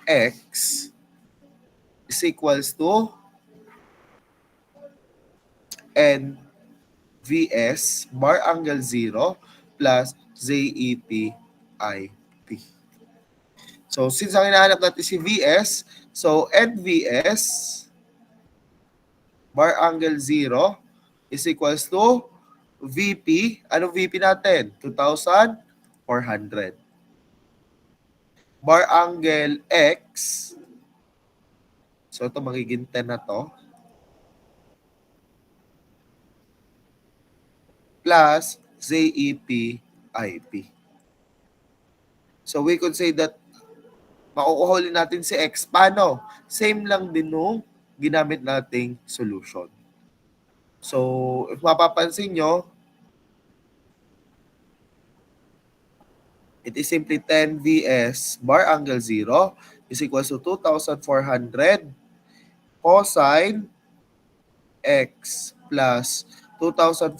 x is equals to NVS bar angle 0 plus ZEP IP. So, since ang hinahanap natin si VS, so NVS bar angle 0 is equals to VP. Anong VP natin? 2,400. Bar angle X, so ito magiging 10 na to, plus ZEP IP. So we could say that makukuha natin si X. Paano? Same lang din nung ginamit nating solution. So, if mapapansin nyo, it is simply 10 VS bar angle 0 is equals to 2,400 cosine X plus 2,400.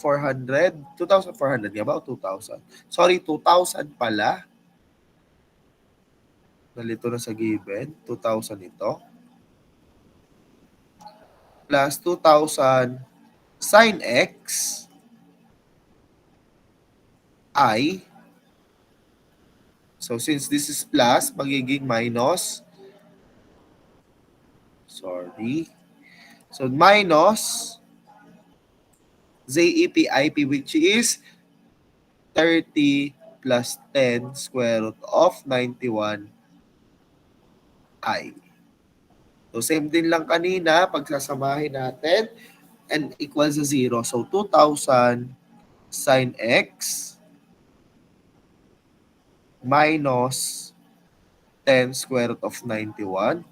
2,400 nga ba o 2,000? Sorry, 2,000 pala. Nalito na sa given. 2,000 ito. Plus 2,000 sin X I. So, since this is plus, magiging minus. Sorry. So, minus ZEP IP, which is 30 plus 10 square root of 91 I. So, same din lang kanina, pagsasamahin natin, and equals to 0. So, 2,000 sin X minus 10 square root of 91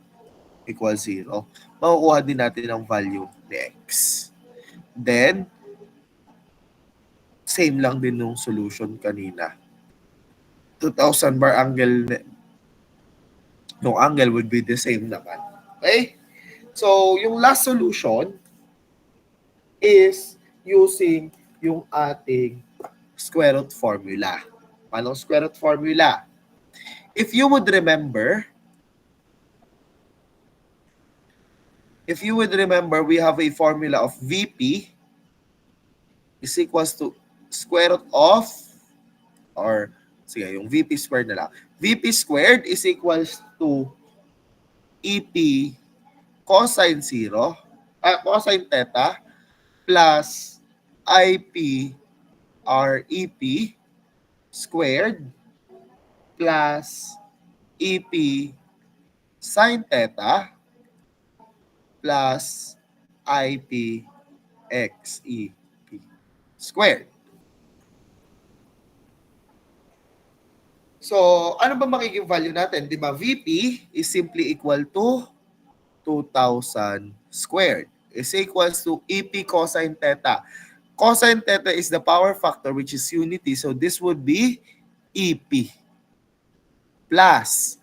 equals 0. Makukuha din natin ang value ni X. Then, same lang din nung solution kanina. 2,000 bar angle, no angle would be the same naman. Okay? So, yung last solution is using yung ating square root formula. Paano square root formula? If you would remember, we have a formula of VP is equals to square root of, or sige, yung VP squared na lang. VP squared is equals to EP cosine 0, cosine theta plus IP REP squared plus EP sin theta plus IP XEP squared. So, ano ba magiging value natin? Di ba? VP is simply equal to 2,000 squared is equals to EP cosine theta. Cosine theta is the power factor, which is unity. So, this would be EP plus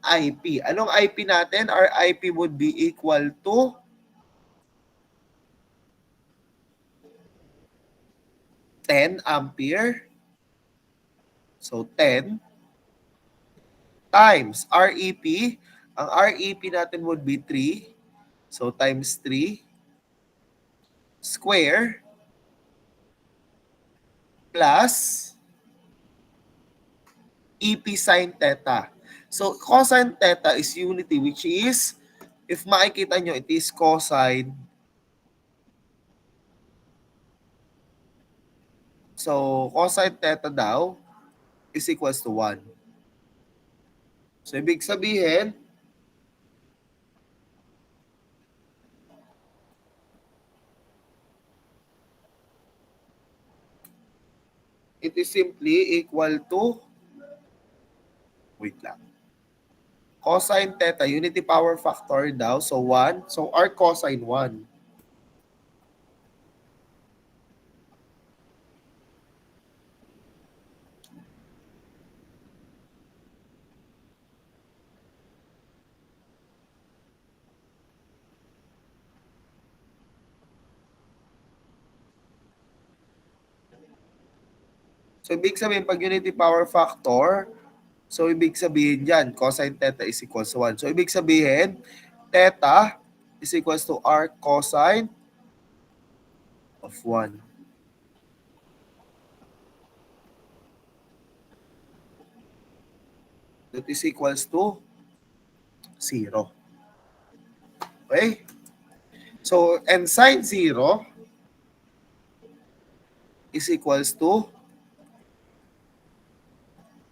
IP. Anong IP natin? Our IP would be equal to 10 ampere. So, 10 times REP. Ang REP natin would be 3. So, times 3 square plus EP sin theta. So, cosine theta is unity, which is, if makikita nyo, it is cosine. So, cosine theta daw is equals to 1. So, ibig sabihin, it is simply equal to, wait lang, cosine theta, unity power factor daw, so 1. So, our cosine 1. So, ibig sabihin, pag unity power factor, So, ibig sabihin dyan, cosine theta is equals to 1. So, ibig sabihin, theta is equals to r cosine of 1. That is equals to 0. Okay? So, and sine 0 is equals to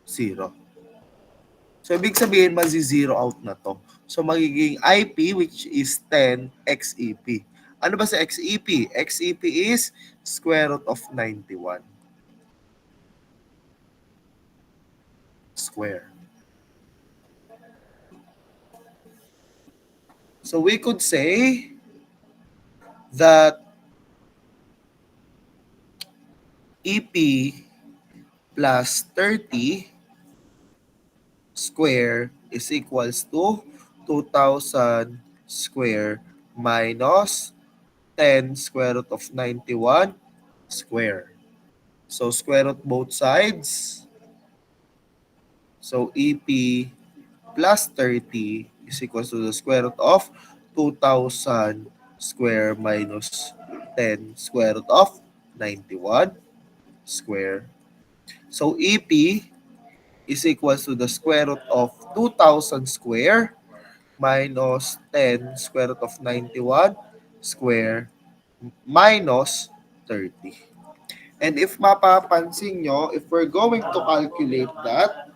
0. So, ibig sabihin, mazi-zero out na to. So, magiging IP, which is 10 XEP. Ano ba sa XEP? XEP is square root of 91 square. So, we could say that EP plus 30 square is equals to 2,000 square minus 10 square root of 91 square. So, square root both sides. So, EP plus 30 is equals to the square root of 2,000 square minus 10 square root of 91 square. So, EP is equals to the square root of 2,000 square minus 10 square root of 91 square minus 30. And if mapapansin nyo, if we're going to calculate that,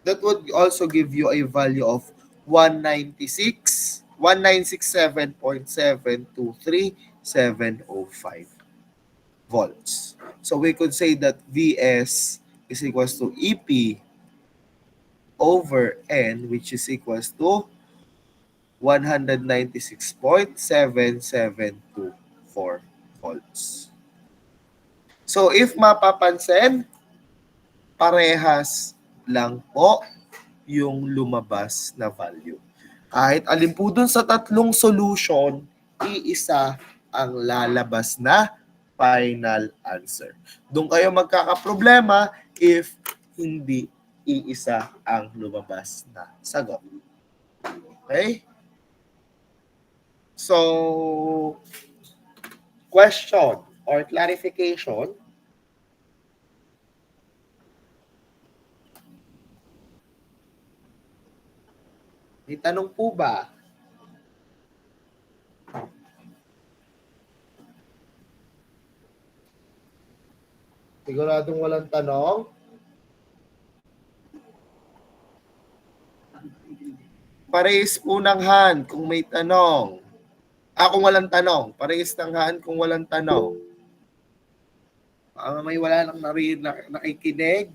that would also give you a value of 1967.723,705 volts. So we could say that Vs is equals to EP over N, which is equals to 196.7724 volts. So if mapapansin, parehas lang po yung lumabas na value. Kahit alin po dun sa tatlong solution, iisa ang lalabas na final answer. Doon kayo magkakaproblema if hindi iisa ang lumabas na sagot. Okay? So, question or clarification. May tanong po ba? Siguradong walang tanong? Parehas po ng hand kung may tanong. Kung walang tanong. Parehas ng hand kung walang tanong. May wala nang nakikinig.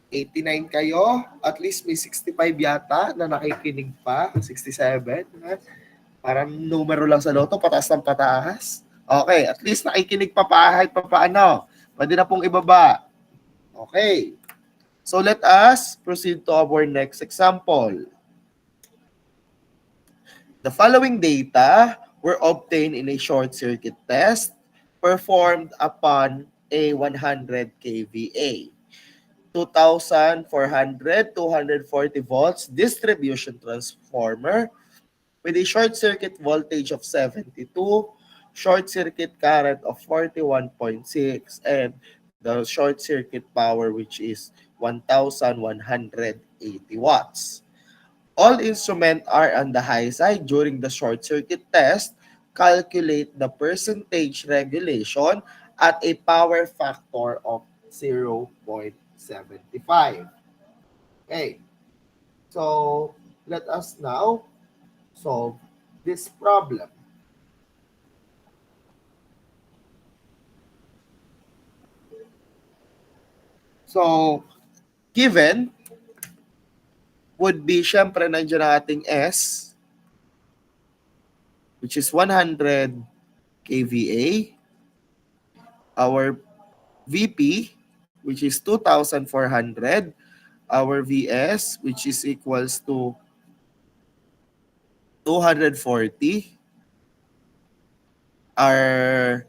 89 kayo. At least may 65 yata na nakikinig pa. 67. Parang numero lang sa loto. Pataas ng pataas. Okay. At least nakikinig pa kahit pa paano. Pwede na pong ibaba. Okay. So let us proceed to our next example. The following data were obtained in a short circuit test performed upon a 100 kVA, 2,400, 240 volts distribution transformer with a short circuit voltage of 72, short circuit current of 41.6, and the short circuit power which is 1,180 watts. All instruments are on the high side during the short circuit test. Calculate the percentage regulation at a power factor of 0.75. Okay. So, let us now solve this problem. So, given would be, syempre, nandiyan ang ating S, which is 100 kVA. Our VP, which is 2,400. Our VS, which is equals to 240. Our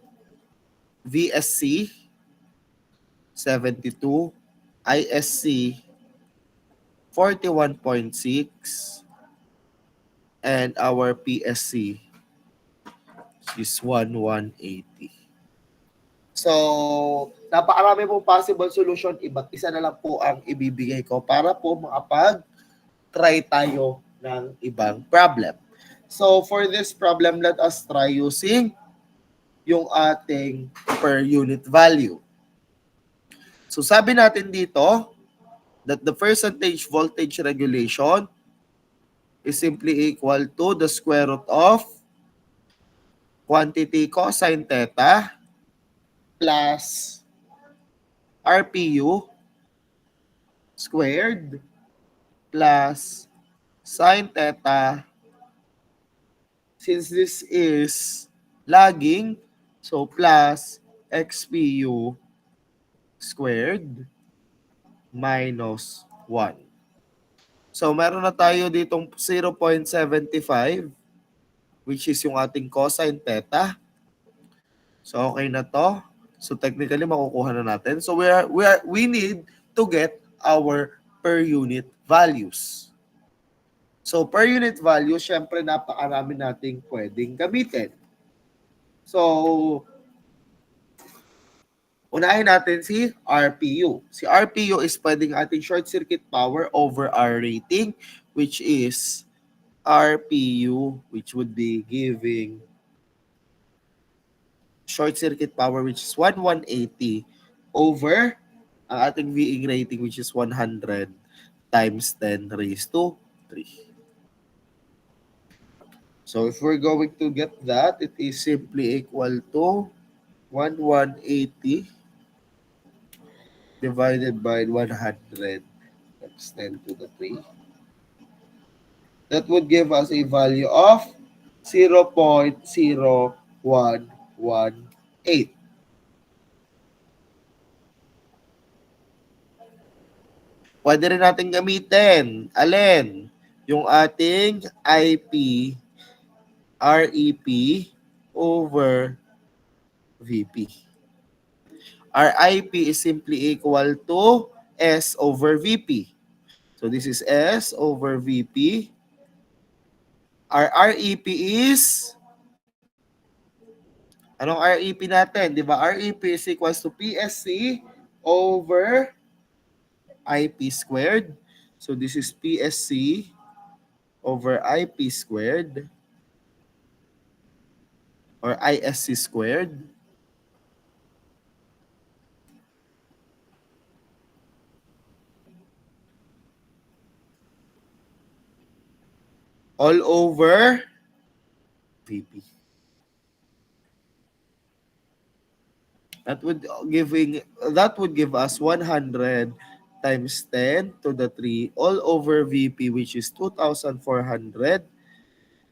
VSC, 72. ISC, 41.6. And our PSC is 1180. So, napakarami pong possible solution. Iba't isa na lang po ang ibibigay ko para po makapag-try tayo ng ibang problem. So, for this problem, let us try using yung ating per unit value. So, sabi natin dito that the percentage voltage regulation is simply equal to the square root of quantity cosine theta plus RPU squared plus sine theta. Since this is lagging, so plus XPU squared minus 1. So meron na tayo ditong 0.75 which is yung ating cosine theta. So okay na to. So technically makukuha na natin. So we need to get our per unit values. So per unit value, syempre napakarami nating pwedeng gamitin. So unahin natin si RPU. Si RPU is pwedeng ating short circuit power over R rating, which is RPU, which would be giving short circuit power which is 1180 over ang ating Ving rating which is 100 times 10 raised to 3. So if we're going to get that, it is simply equal to 1180 divided by 100 times 10 to the 3. That would give us a value of 0.0118. Pwede rin natin gamitin. Alin? Yung ating IP, REP over VP. Our IP is simply equal to S over VP. So this is S over VP. Our REP is, anong REP natin? Di ba? REP is equals to PSC over IP squared. So this is PSC over IP squared or ISC squared. All over VP. That would give us 100 times 10 to the 3 all over VP which is 2,400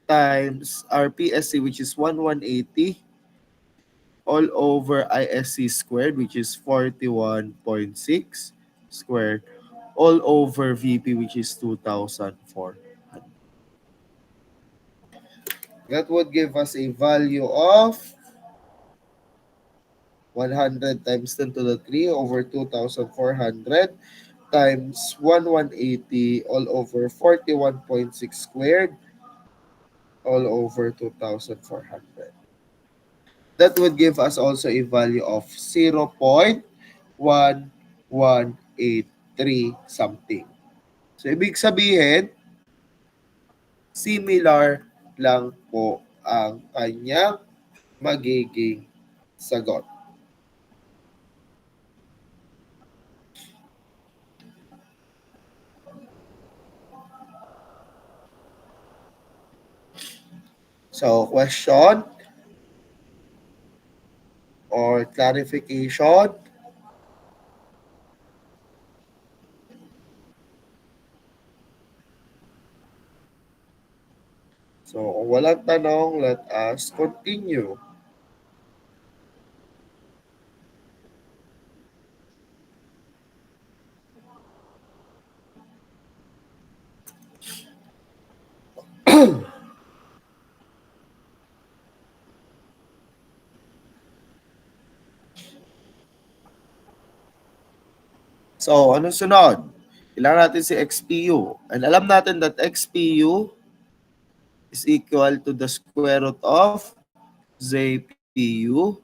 times our PSC which is 1180 all over ISC squared which is 41.6 squared all over VP which is 2,400. That would give us a value of 100 times 10 to the 3 over 2,400 times 1180 all over 41.6 squared all over 2,400. That would give us also a value of 0.1183 something. So, ibig sabihin, similar lang po ang kanyang magiging sagot. So, question or clarification? So, kung walang tanong, let us continue. So, anong sunod? Kailangan natin si XPU. And alam natin that XPU is equal to the square root of ZPU.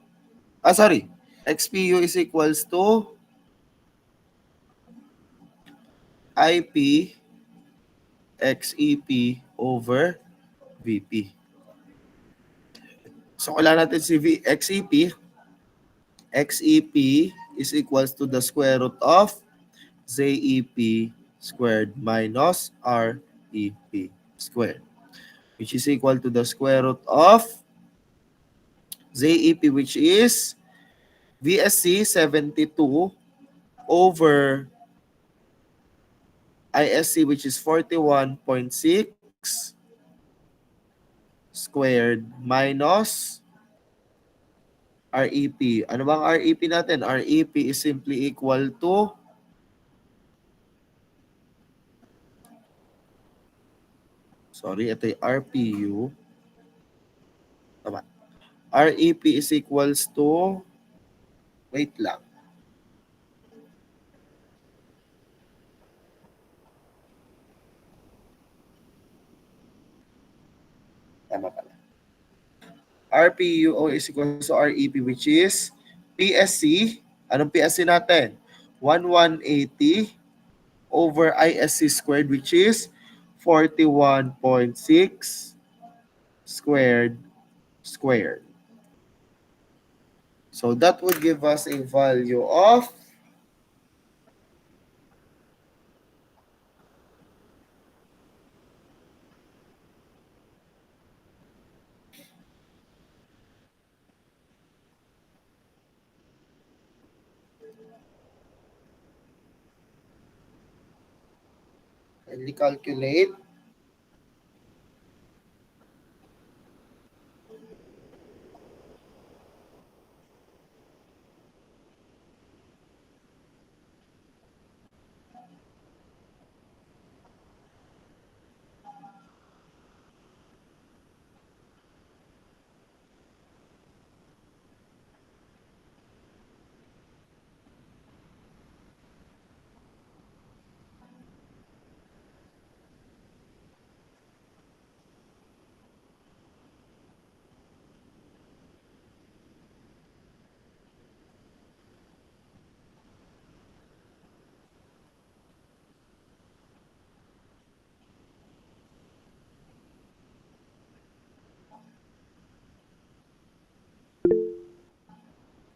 XPU is equals to IP XEP over VP. So, kailangan natin si XEP. XEP is equals to the square root of ZEP squared minus REP squared, which is equal to the square root of ZEP, which is VSC 72 over ISC, which is 41.6 squared minus REP. Ano bang REP natin? REP is simply equal to ito yung RPU. Tama. REP is equals to, wait lang. Tama pala. RPU is equals to REP, which is PSC. Anong PSC natin? 1180 over ISC squared, which is 41.6 squared. So that would give us a value of and calculate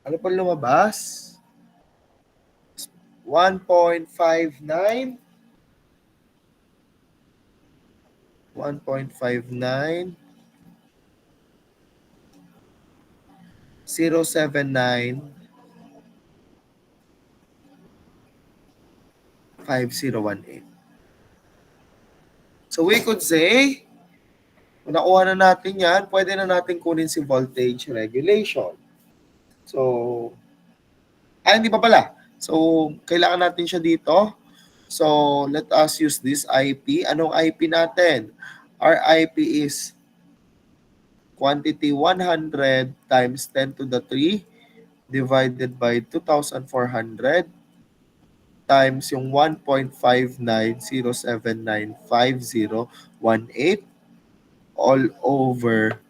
ano pa lumabas? 1.59 079 5018. So we could say, kung nakuha na natin yan, pwede na natin kunin si voltage regulation. So, hindi pa pala. So, kailangan natin siya dito. So, let us use this IP. Anong IP natin? Our IP is quantity 100 times 10 to the 3 divided by 2,400 times yung 1.59079518 all over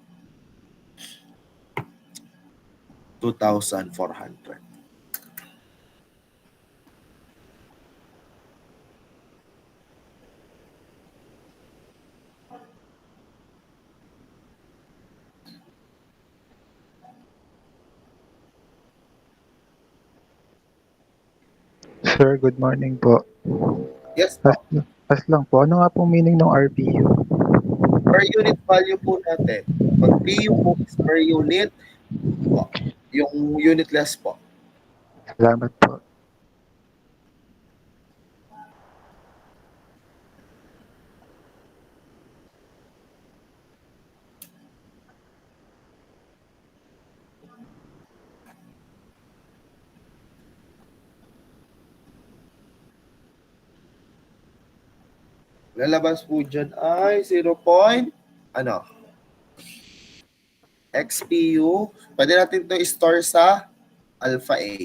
2,400. Sir, good morning po. Yes po. As lang po, ano nga pong meaning ng RPU? Per unit value po natin. Pag PU po is per unit, po. Yung unitless po. Salamat po. Lalabas po dyan ay 0. XPU. Pwede natin ito i-store sa alpha A.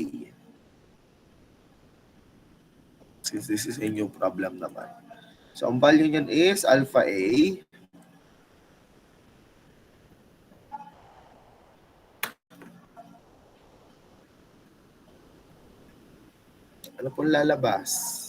Since this is a new problem naman. So, ang value niyan is alpha A ano pong lalabas?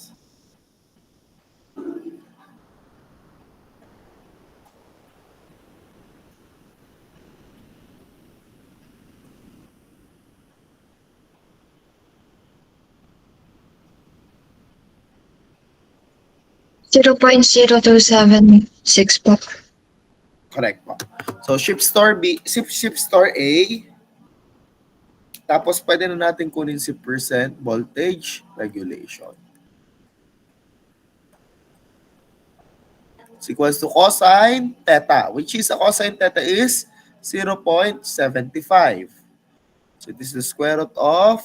$0.0276 po. Correct po. So, ship store A, tapos pwede na natin kunin si percent voltage regulation. It's equals to cosine theta, which is a cosine theta is 0.75. So, this is the square root of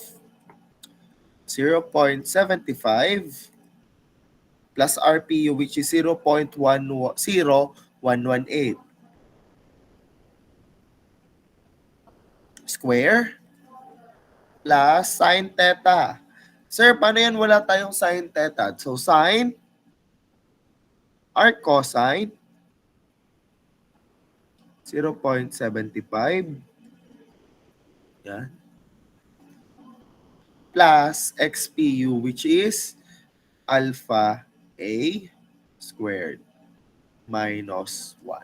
0.75 plus RPU, which is 0.10118. Square plus sine theta. Sir, paano yan wala tayong sine theta? So, sine arc cosine 0.75 yan plus XPU, which is alpha A squared minus 1.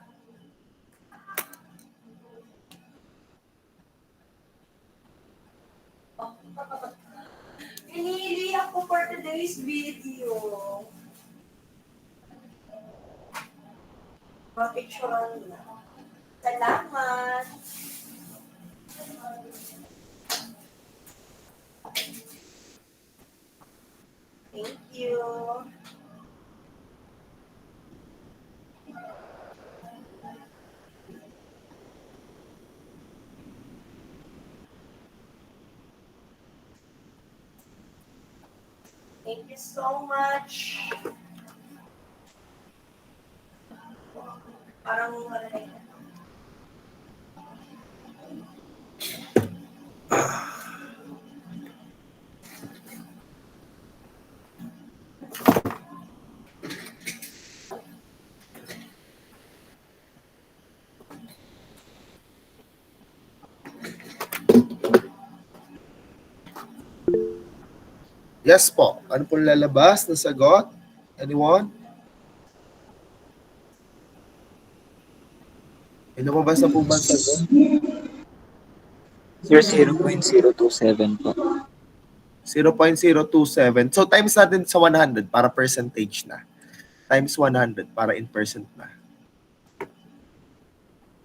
Pinili ako for today's video. Mapicturean na. Salamat. Thank you. Thank you so much. Parang maray. Yes po. Ano pong lalabas na sagot? Anyone? Lumabas na po ba ang sagot? Sir, 0.027 po. 0.027. So, times natin sa 100 para percentage na. Times 100 para in percent na.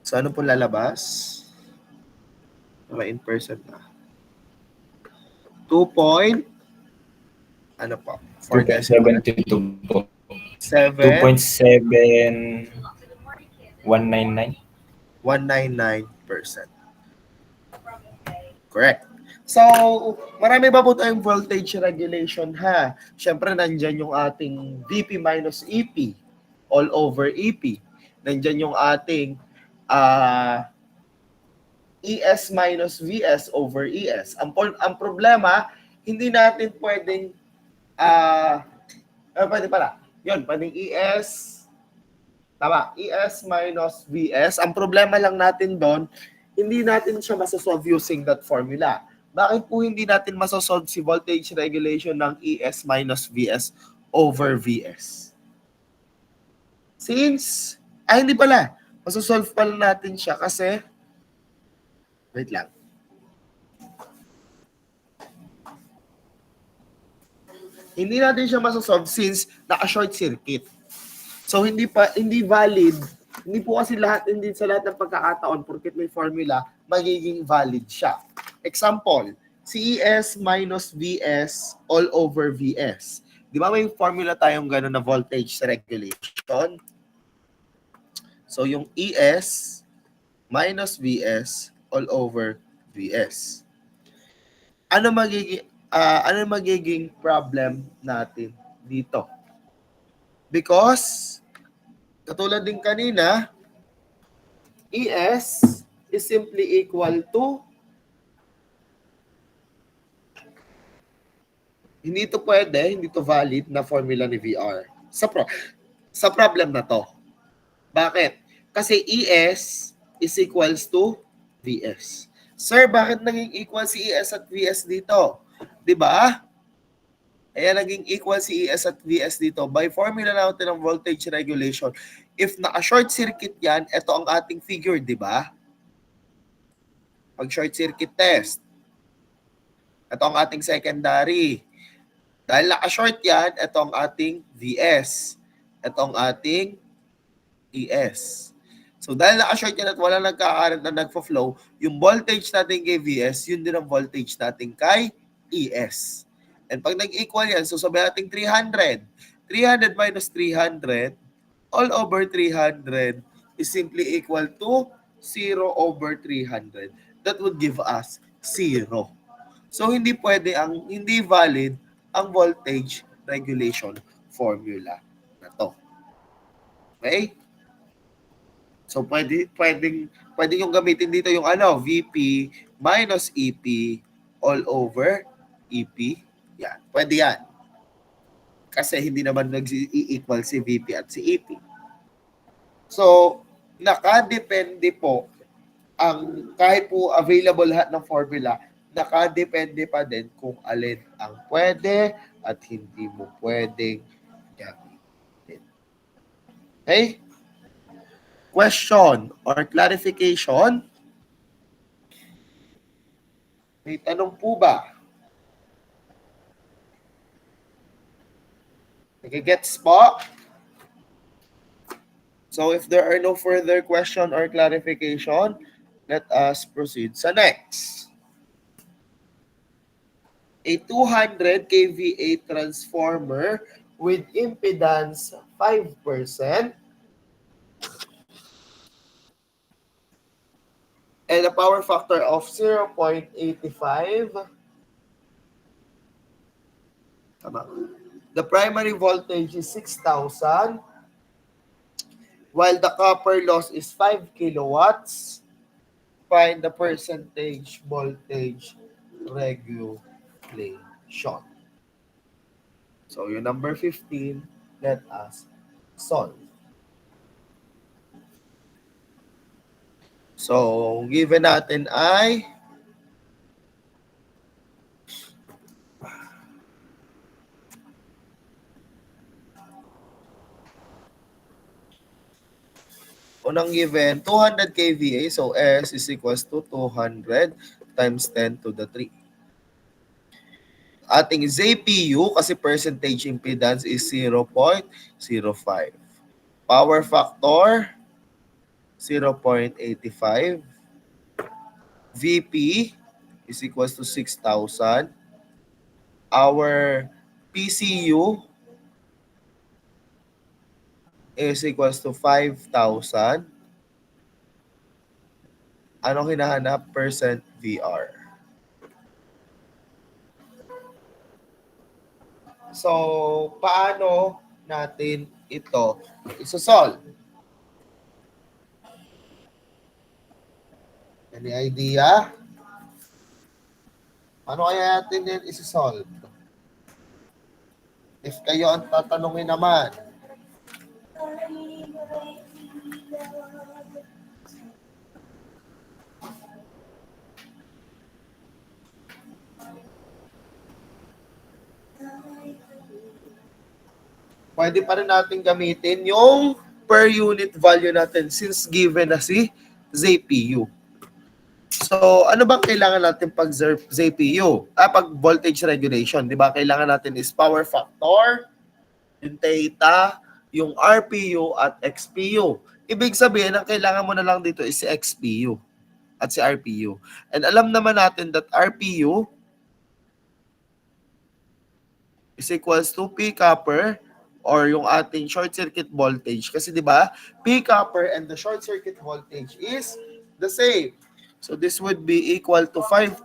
So, ano po lalabas? Para in percent na. 2. Ano po? 2.72 po. 7. 2.7199. 199%. Correct. So, marami ba po tayong voltage regulation ha? Siyempre, nandyan yung ating VP minus EP all over EP. Nandyan yung ating ES minus VS over ES. Ang problema, hindi natin pwedeng pwede pala. Yun, pwedeng ES, tama, ES minus VS. Ang problema lang natin doon, hindi natin siya masasolve using that formula. Bakit po hindi natin masasolve si voltage regulation ng ES minus VS over VS? Since, hindi pala. Masasolve pala natin siya kasi, wait lang. Hindi natin siya masasolve since naka-short circuit. So, hindi valid. Hindi po kasi hindi sa lahat ng pagkakataon, porket may formula, magiging valid siya. Example, CES minus VS all over VS. Di ba may formula tayong gano'n na voltage regulation? So, yung ES minus VS all over VS. Ano magiging problem natin dito? Because, katulad din kanina, ES is simply equal to Hindi to pwede, hindi to valid na formula ni VR. Sa problem na to. Bakit? Kasi ES is equals to VS. Sir, bakit naging equal si ES at VS dito? 'Di ba? Kaya naging equal si ES at VS dito by formula natin ng voltage regulation. If naka-short circuit yan, ito ang ating figure, di ba? Pag short circuit test, ito ang ating secondary. Dahil naka-short yan, ito ang ating VS. Ito ang ating ES. So dahil naka-short yan at wala nagkakaroon na nagfo-flow, yung voltage natin kay VS, yun din ang voltage natin kay ES. And pag nag-equal yan, so sabi natin 300. 300 minus 300, all over 300 is simply equal to 0 over 300. That would give us 0. So hindi valid ang voltage regulation formula na to. Okay? So pwedeng yung gamitin dito yung VP minus EP all over EP. Yan, pwede yan. Kasi hindi naman nag-equal si VP at si EP. So, nakadepende po kahit po available lahat ng formula, nakadepende pa din kung alin ang pwede at hindi mo pwedeng gamitin. Okay? Question or clarification? May tanong po ba? Nagigets po? So if there are no further question or clarification, let us proceed sa next. A 200 kVA transformer with impedance 5% and a power factor of 0.85. Tama. The primary voltage is 6,000 while the copper loss is 5 kilowatts. Find the percentage voltage regulation. So yung number 15, let us solve. So given natin ay unang given, 200 kVA. So, S is equals to 200 times 10 to the 3. Ating ZPU, kasi percentage impedance is 0.05. Power factor, 0.85. VP is equals to 6,000. Our PCU is equals to 5,000. Anong hinahanap? Percent VR. So, paano natin ito isosolve? Any idea? Paano kaya natin yan isosolve? If kayo ang tatanungin naman, pwede pa rin natin gamitin yung per unit value natin since given na si ZPU. So, ano bang kailangan natin pag ZPU? Pag voltage regulation, di ba? Kailangan natin is power factor, yung theta, yung RPU at XPU. Ibig sabihin, ang kailangan mo na lang dito is si XPU at si RPU. And alam naman natin that RPU is equals to P copper or yung ating short circuit voltage. Kasi di ba, P copper and the short circuit voltage is the same. So this would be equal to 5,000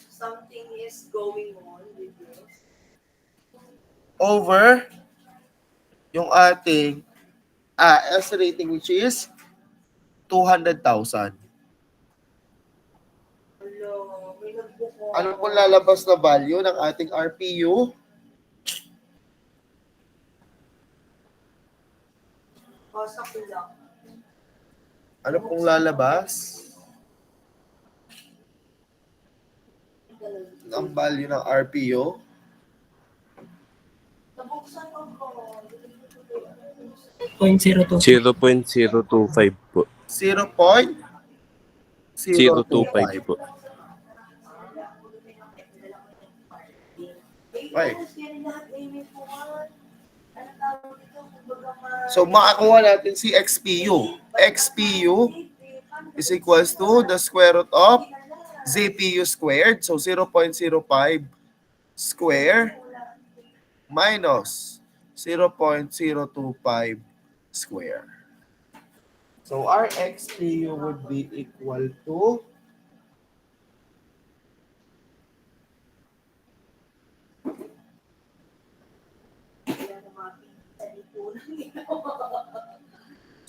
Something is going on with this. over yung ating S rating which is 200,000. Hello, may nagbuko. Ano pong lalabas na value ng ating RPU? Cost of lang. Ano pong lalabas? Ang value ng RPU? Nabuksan ko po. 0.025 po. 0.025 po. Okay. So, makakuha natin si XPU. XPU is equals to the square root of ZPU squared. So, 0.05 square minus 0.025 square. So, our XPU would be equal to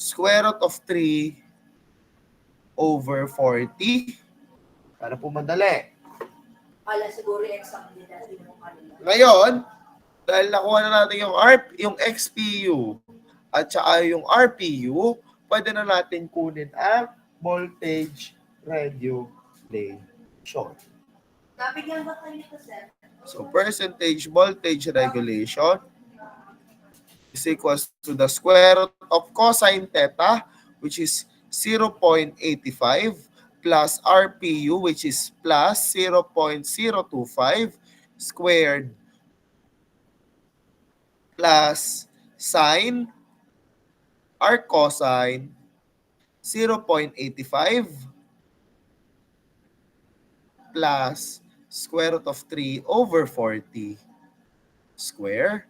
square root of 3 over 40. Para po madali. Ala, siguro exam din natin yung kanila. Ngayon, dahil nakuha na natin yung XPU at saka yung RPU, pwede na natin kunin ang voltage regulation. Nabigyan ba kayo nito, sir? So, percentage voltage regulation is equals to the square root of cosine theta, which is 0.85, plus RPU, which is plus 0.025 squared, plus sine r cosine 0.85 plus square root of 3 over 40 square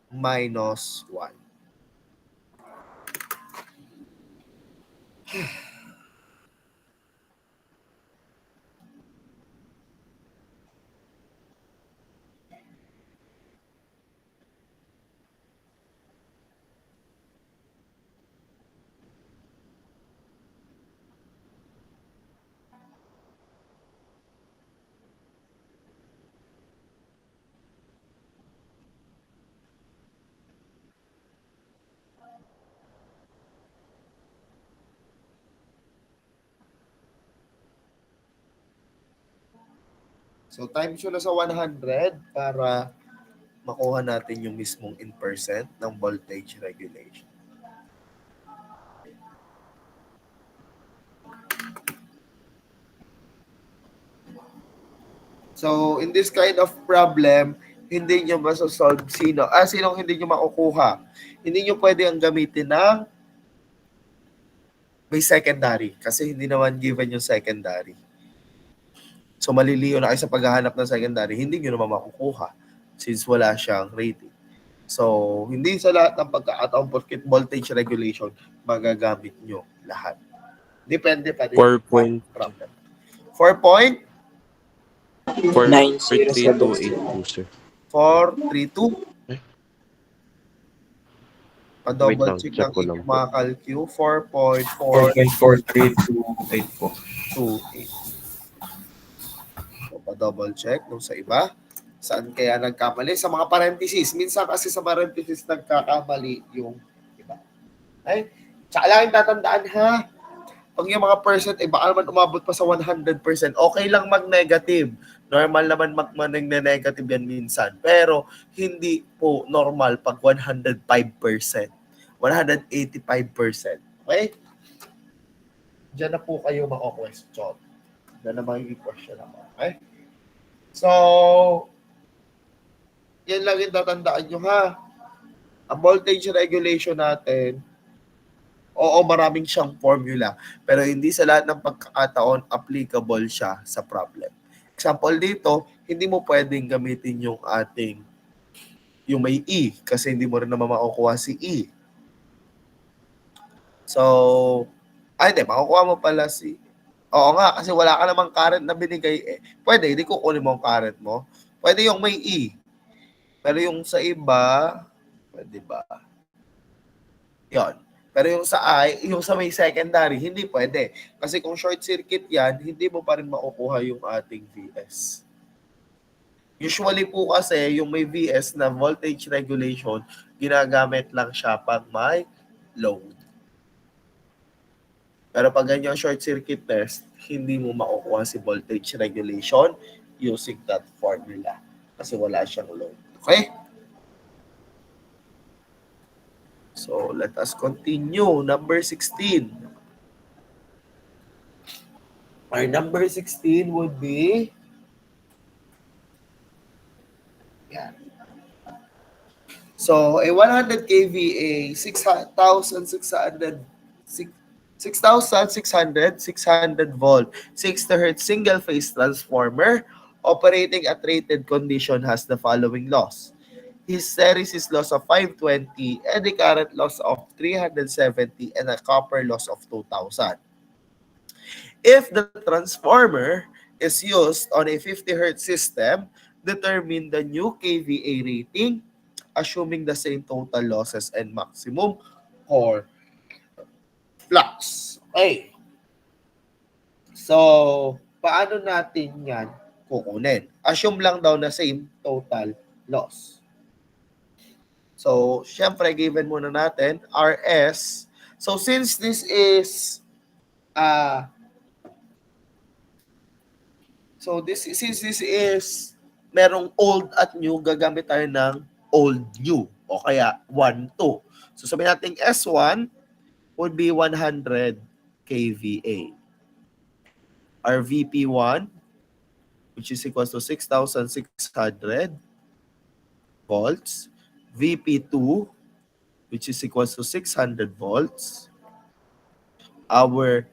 minus 1. So, times nyo na sa 100 para makuha natin yung mismong in percent ng voltage regulation. So, in this kind of problem, hindi nyo masasolve sinong hindi nyo makukuha. Hindi nyo pwede ang gamitin ng may secondary kasi hindi naman given yung secondary. So, maliliyo na kayo sa paghahanap ng secondary, hindi nyo naman makukuha since wala siyang rating. So, hindi sa lahat ng pagkakataon porket voltage regulation, magagamit nyo lahat. Depende pa rin. 4 point. Problem. 4 point? 43282, sir. 432. Pa-double Wait lang, check check ng ko lang inyong po. mga calcu. 4.428. 4.4328 po. So, pa-double check nung sa iba. Saan kaya nagkamali? Sa mga parentheses. Minsan kasi sa parentheses nagkakamali yung iba. Ay, tsaka lang tatandaan ha. Pag yung mga percent, baka naman umabot pa sa 100%. Okay lang mag-negative. Normal naman mag-negative yan minsan. Pero hindi po normal pag 105%. 185%. Okay? Diyan na po kayo mako-question. Diyan na magiging question ako. Okay? So, yan lang yung tatandaan nyo ha. Ang voltage regulation natin, oo, maraming siyang formula. Pero hindi sa lahat ng pagkakataon applicable siya sa problem. Example dito, hindi mo pwedeng gamitin yung may E kasi hindi mo rin naman makukuha si E. So, hindi, makukuha mo pala si... Oo nga, kasi wala ka namang current na binigay. Pwede, hindi kukunin mo ang current mo. Pwede yung may E. Pero yung sa iba, pwede ba? Yon. Pero yung yung sa may secondary, hindi pwede. Kasi kung short circuit yan, hindi mo pa rin makukuha yung ating VS. Usually po kasi, yung may VS na voltage regulation, ginagamit lang siya pag may load. Pero pag ganyan short circuit test, hindi mo makukuha si voltage regulation using that formula. Kasi wala siyang load. Okay? So, let us continue. Number 16. Our number 16 would be yan. So, a 100 kVA, 6,600 600 volt, 60 Hz single-phase transformer operating at rated condition has the following loss. Hysteresis loss of 520, eddy current loss of 370, and a copper loss of 2,000. If the transformer is used on a 50 Hz system, determine the new kVA rating assuming the same total losses and maximum core flux. Okay. So, paano natin yan kukunin? Assume lang daw na same total loss. So, syempre, given muna natin, RS. So, since this is, merong old at new, gagamit tayo ng old new. O kaya, 1, 2. So, sabihin natin S1 would be 100 kVA. Our VP1, which is equals to 6,600 volts. VP2, which is equals to 600 volts. Our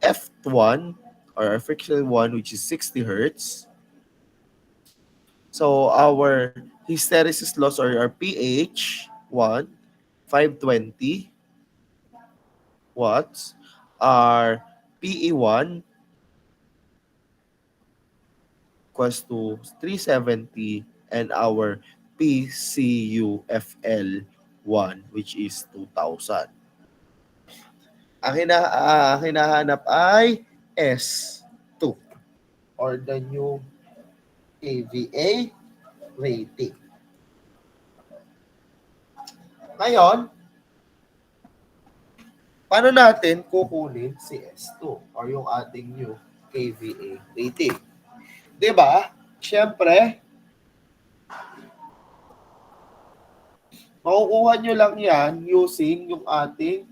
F1, or our frictional 1, which is 60 Hertz. So our hysteresis loss, or our PH1, 520 watts. Our PE1 equals to 370, and our PCUFL1, which is 2,000. Ang hinahanap ay S2, or the new kVA rating. Ngayon, paano natin kukunin si S2 or yung ating new kVA rating? Diba? Siyempre, makukuha nyo lang yan using yung ating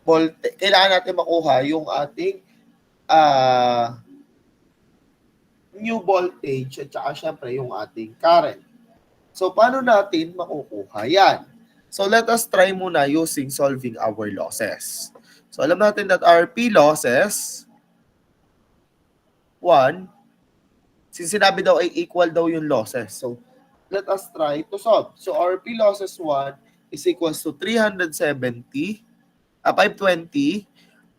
voltage. Kailangan natin makuha yung ating new voltage at saka siyempre yung ating current. So, paano natin makukuha yan? So, let us try muna using solving our losses. So, alam natin that our P losses, 1, since sinabi daw ay equal daw yung losses. So, let us try to solve. So, our P losses 1 is equals to 520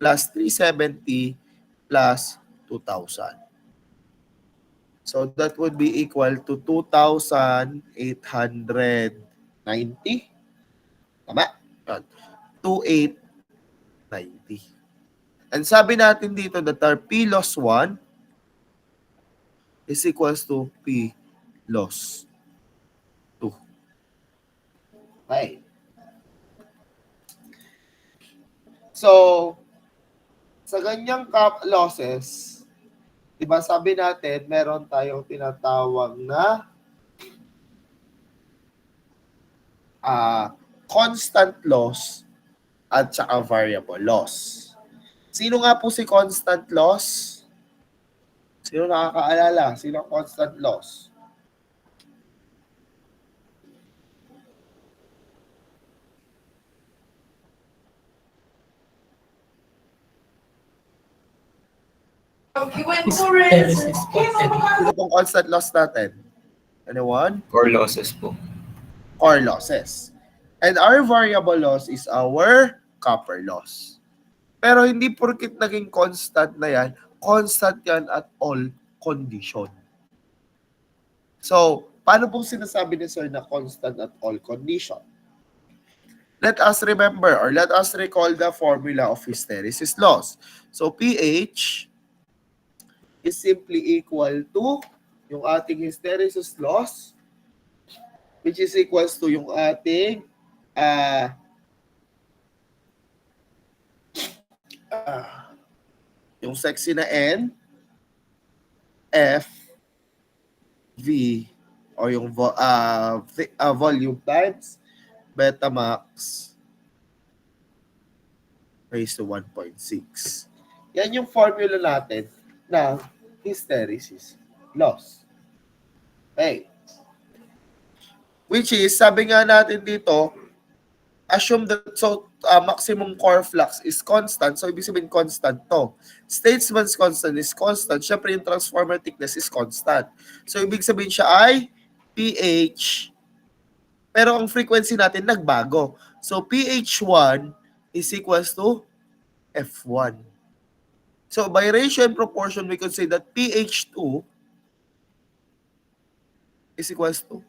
plus 370 plus 2,000. So, that would be equal to 2,890. Tama? 2,890. And sabi natin dito that our P loss 1 is equals to P loss 2. Okay. So, sa ganyang losses, diba sabi natin, meron tayong tinatawag na constant loss at saka variable loss. Sino nga po si constant loss? Sino nakakaalala? Sino ang constant loss? Sino pong constant loss natin? Anyone? Core losses po. Core losses. And our variable loss is our copper loss. Pero hindi porkit naging constant na yan, constant yan at all condition. So, paano pong sinasabi ni Sir na constant at all condition? let us remember or let us recall the formula of hysteresis loss. So pH is simply equal to yung ating hysteresis loss, which is equals to yung ating yung sexy na N, F, V, o yung volume times Betamax raised to 1.6. Yan yung formula natin ng hysteresis loss. Okay. Which is, sabi nga natin dito, assume that maximum core flux is constant. So, ibig sabihin constant to. Statesman's constant is constant. Siyempre, yung transformer thickness is constant. So, ibig sabihin siya ay pH, pero ang frequency natin nagbago. So, pH1 is equals to F1. So, by ratio and proportion, we could say that pH2 is equals to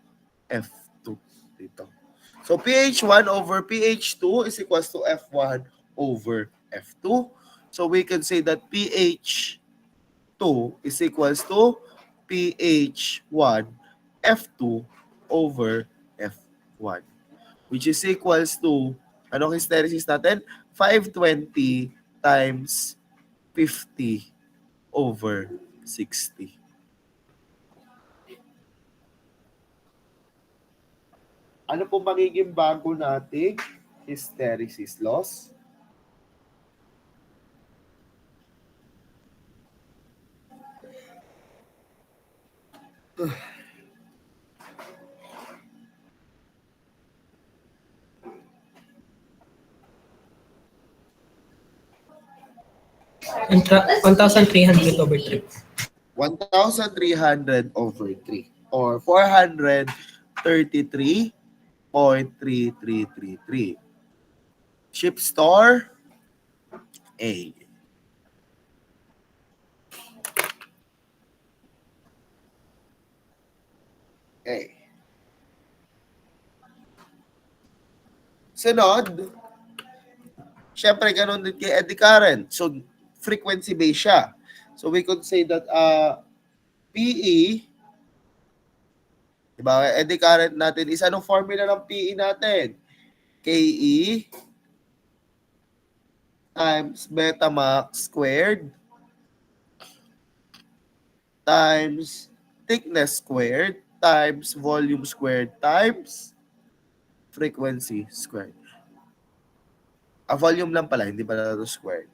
F2 dito. So, pH1 over pH2 is equals to F1 over F2. So, we can say that pH2 is equals to pH1 F2 over F1. Which is equals to, anong hysteresis natin? 520 times 50 over 60. Ano po magiging bago nating hysteresis loss? And 1,300 over 3. 1,300 over 3 or 433.3333. Ship star A. Okay. Sunod, syempre ganun din kay eddy current. So, frequency based siya. So, we could say that PE, diba, eddy current natin is anong formula ng PE natin? KE times Betamax squared times thickness squared times volume squared times frequency squared. Volume lang pala, hindi pala ito squared.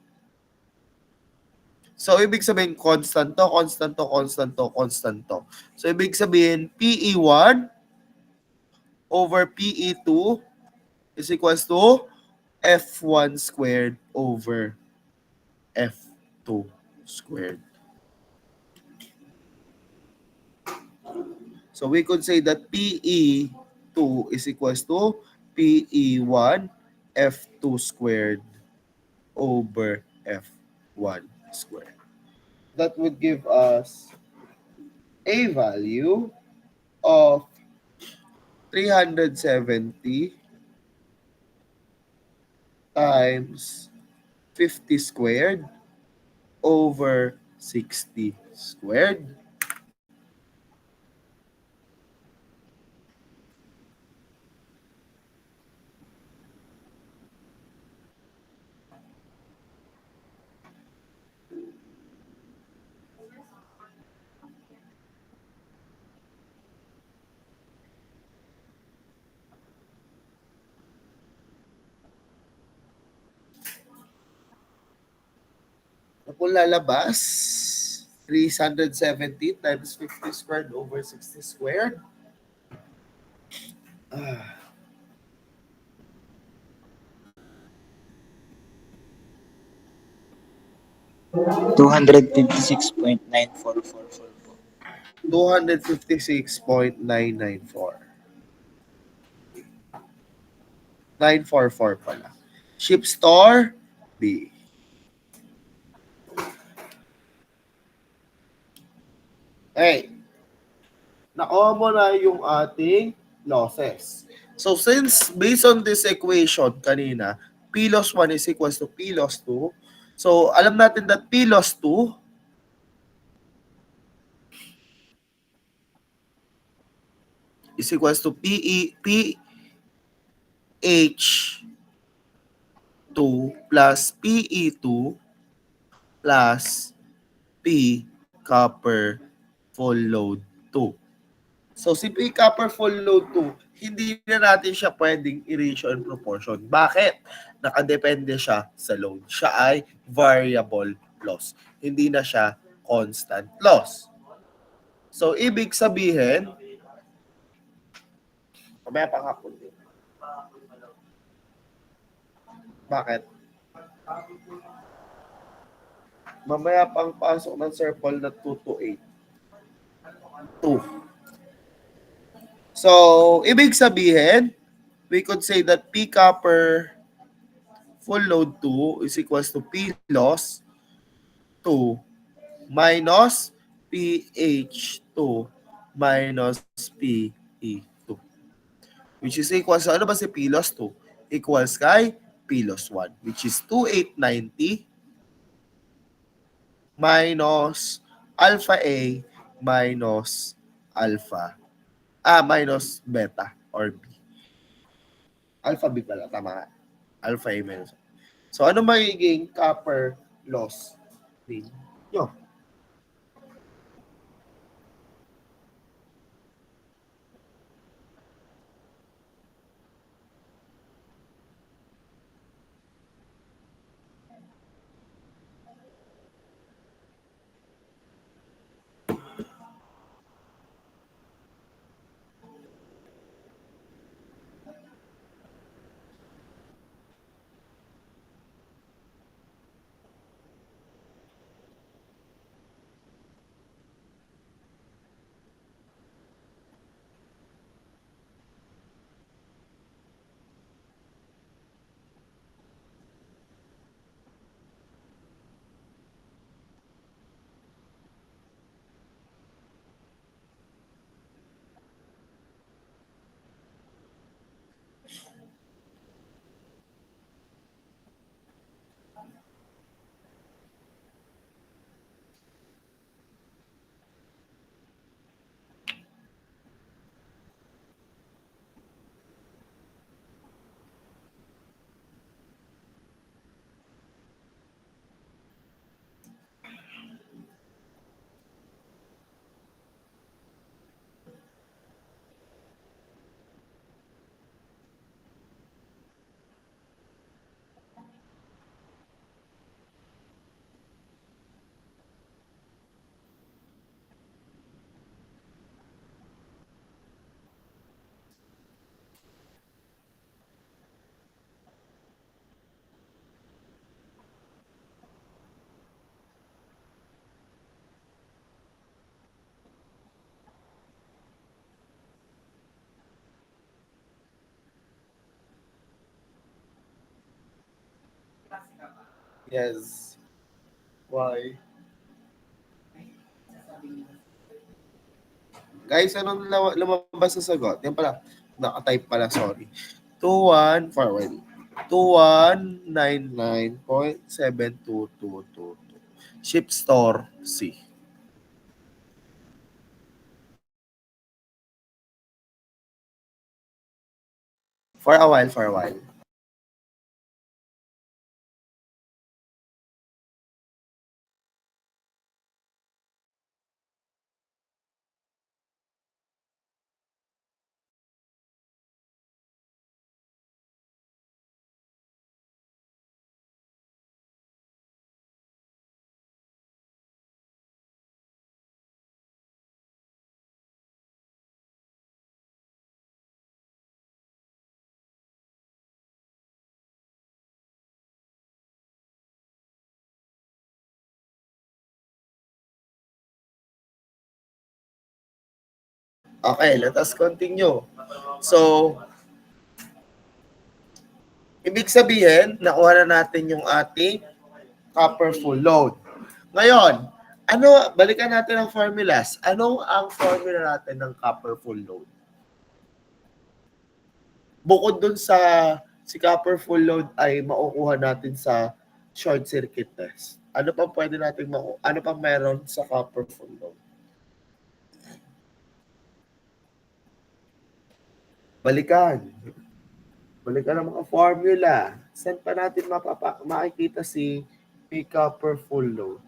So, ibig sabihin, constant to, constant to, constant to, constant to. So, ibig sabihin, PE1 over PE2 is equals to F1 squared over F2 squared. So, we could say that PE2 is equals to PE1 F2 squared over F1 squared. That would give us a value of 370 times 50 squared over 60 squared. Kung lalabas, 370 times 50 squared over 60 squared. 256.9444 po. 256.994. 944 pala. Ship store B. Okay. Nakuha mo na yung ating losses. So since based on this equation kanina, P loss 1 is equals to P loss 2. So alam natin that P loss 2 is equals to PH2 plus PE2 plus P copper full load 2. So si P copper full load 2, hindi na natin siya pwedeng i-ratio in proportion. Bakit? Nakadepende siya sa load. Siya ay variable loss. Hindi na siya constant loss. So ibig sabihin, mamaya pang hapon din. Bakit? Mamaya pang pasok ng circle na 2 to 8. 2. So, ibig sabihin, we could say that P copper full load 2 is equals to P loss 2 minus PH2 minus PE2. Which is equals to, ano ba si P loss 2? Equals kay P loss 1, which is 2890 minus alpha A minus minus beta or B. Alpha B pala, tama nga. Alpha A minus. So, ano magiging copper loss ninyo? Yes. Why? Guys, anong lumabas sa sagot? Yan pala. Naka-type pala, sorry. 21 forward. 2199.7222. Ship store C. For a while, for a while. Okay, let us continue. So, ibig sabihin, nakuha na natin yung ating copper full load. Ngayon, balikan natin ang formulas. Ano ang formula natin ng copper full load? bukod dun sa si copper full load ay makukuha natin sa short circuit test. Ano pa pwede natin ano pa meron sa copper full load? Balikan. Balikan ang mga formula. Saan pa natin makikita si P copper full load?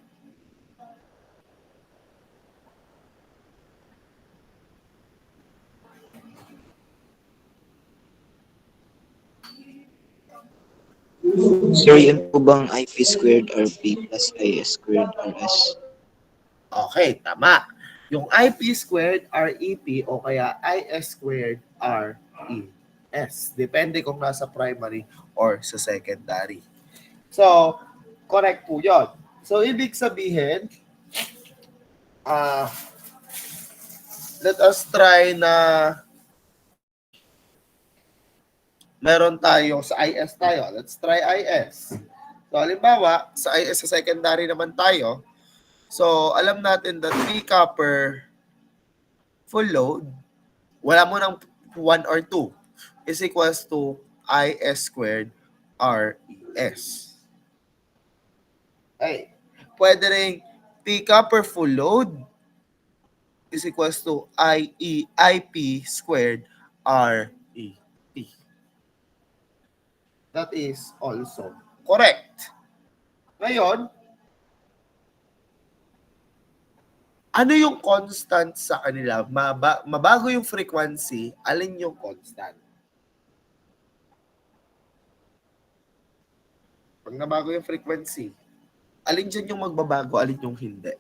Sir, yun po bang IP squared RP plus IS squared RS? Okay, tama. Yung IP squared REP o kaya IS squared RES. Depende kung nasa primary or sa secondary. So, correct po yun. So, ibig sabihin, let us try na meron tayo sa IS tayo. Let's try IS. So, halimbawa, sa IS sa secondary naman tayo. So, alam natin that P copper full load, wala mo ng 1 or 2, is equals to IS squared RES. Okay. Pwede rin P copper full load is equals to IP squared REP. That is also correct. Ngayon, ano yung constant sa kanila? Mabago yung frequency, alin yung constant? Pag nabago yung frequency, alin dyan yung magbabago, alin yung hindi?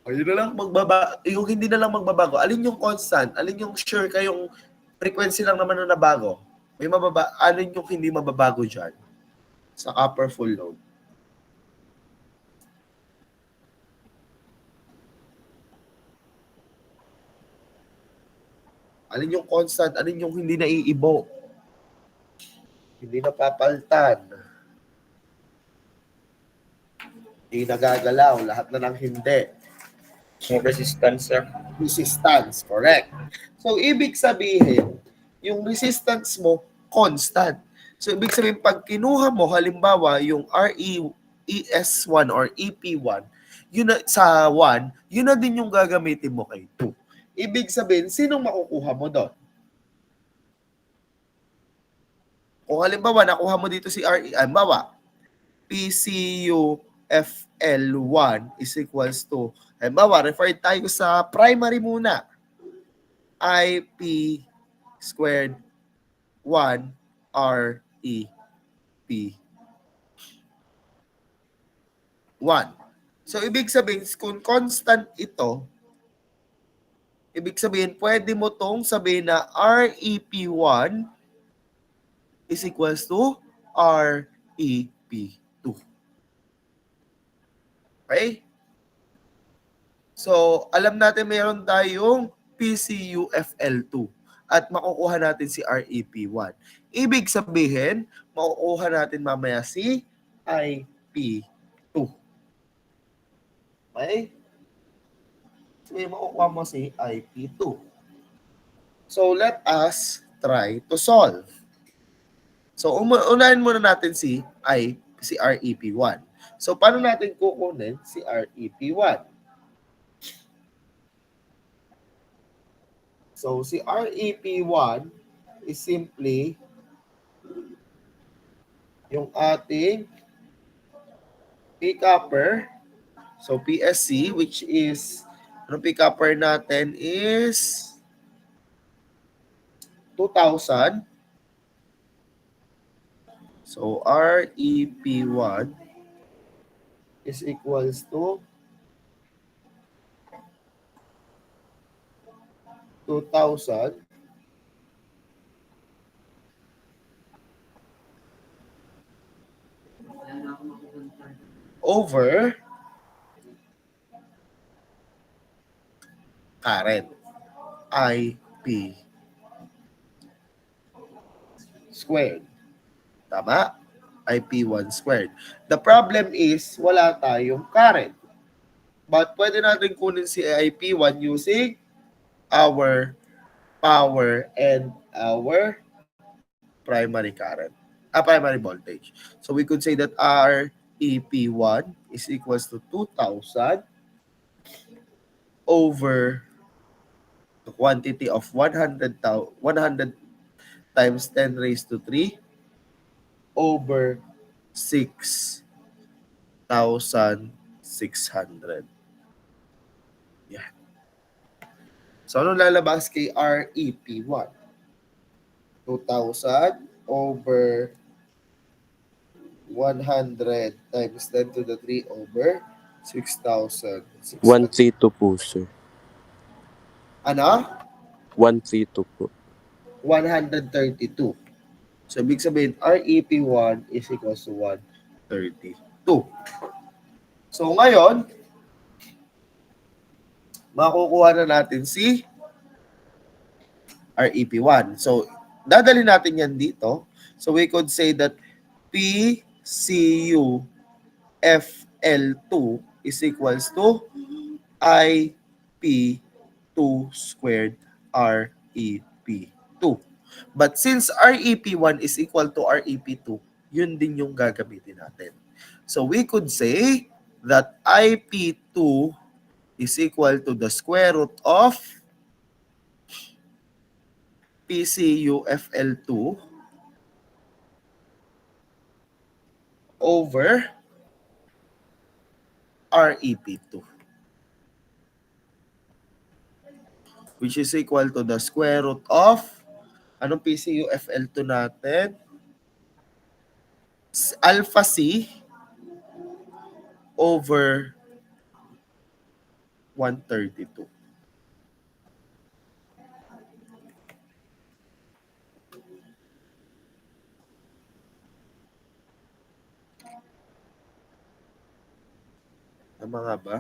O yun na lang yung hindi na lang magbabago, alin yung constant? Alin yung sure kayong frequency lang naman na nabago? Alin yung hindi mababago dyan? Sa copper full load. Alin yung constant? Alin yung hindi naiibo? Hindi napapaltan. Hindi nagagalaw. Lahat na ng hindi. Yung resistance, sir. Resistance. Correct. So, ibig sabihin, yung resistance mo, constant. So, ibig sabihin, pag kinuha mo, halimbawa, yung RES1 or EP1, yun na, sa 1, yun na din yung gagamitin mo kay 2. Ibig sabihin, sinong makukuha mo doon? Kung halimbawa, nakuha mo dito si halimbawa, PCUFL1 is equals to, halimbawa, refer tayo sa primary muna, IP squared 1 REP 1. So, ibig sabihin, kung constant ito, ibig sabihin, pwede mo tong sabihin na REP1 is equals to REP2. Okay? So, alam natin mayroon tayong PCUFL2 at makukuha natin si REP1. Ibig sabihin, makukuha natin mamaya si IP2. Okay? So, makukuha mo si IP2. So, let us try to solve. So, unahin muna natin si REP1. So, paano natin kukunin si REP1? So, si REP1 is simply yung ating P copper. So, PSC, which is, ano P copper natin is 2,000. So, REP1 is equals to 2,000 over current, IP squared. Tama? IP1 squared. The problem is, wala tayong current. But pwede natin kunin si IP1 using our power and our primary current, primary voltage. So we could say that our EP1 is equals to 2,000 over the quantity of 100 times 10 raised to 3 over 6,600. Yan. So, anong lalabas kay REP1? 2,000 over 100 times 10 to the 3 over 6,600. 132 po, sir. Ano? 132 po. 132. So, ibig sabihin, REP1 is equals to 132. So, ngayon, makukuha na natin si REP1. So, dadali natin yan dito. So, we could say that PCU FL2 is equals to IP2 squared REP2. But since REP1 is equal to REP2, yun din yung gagamitin natin. So we could say that IP2 is equal to the square root of PCU FL2 over REP2, which is equal to the square root of, anong PCU FL2 natin? Alpha C over 132. Tama nga ba?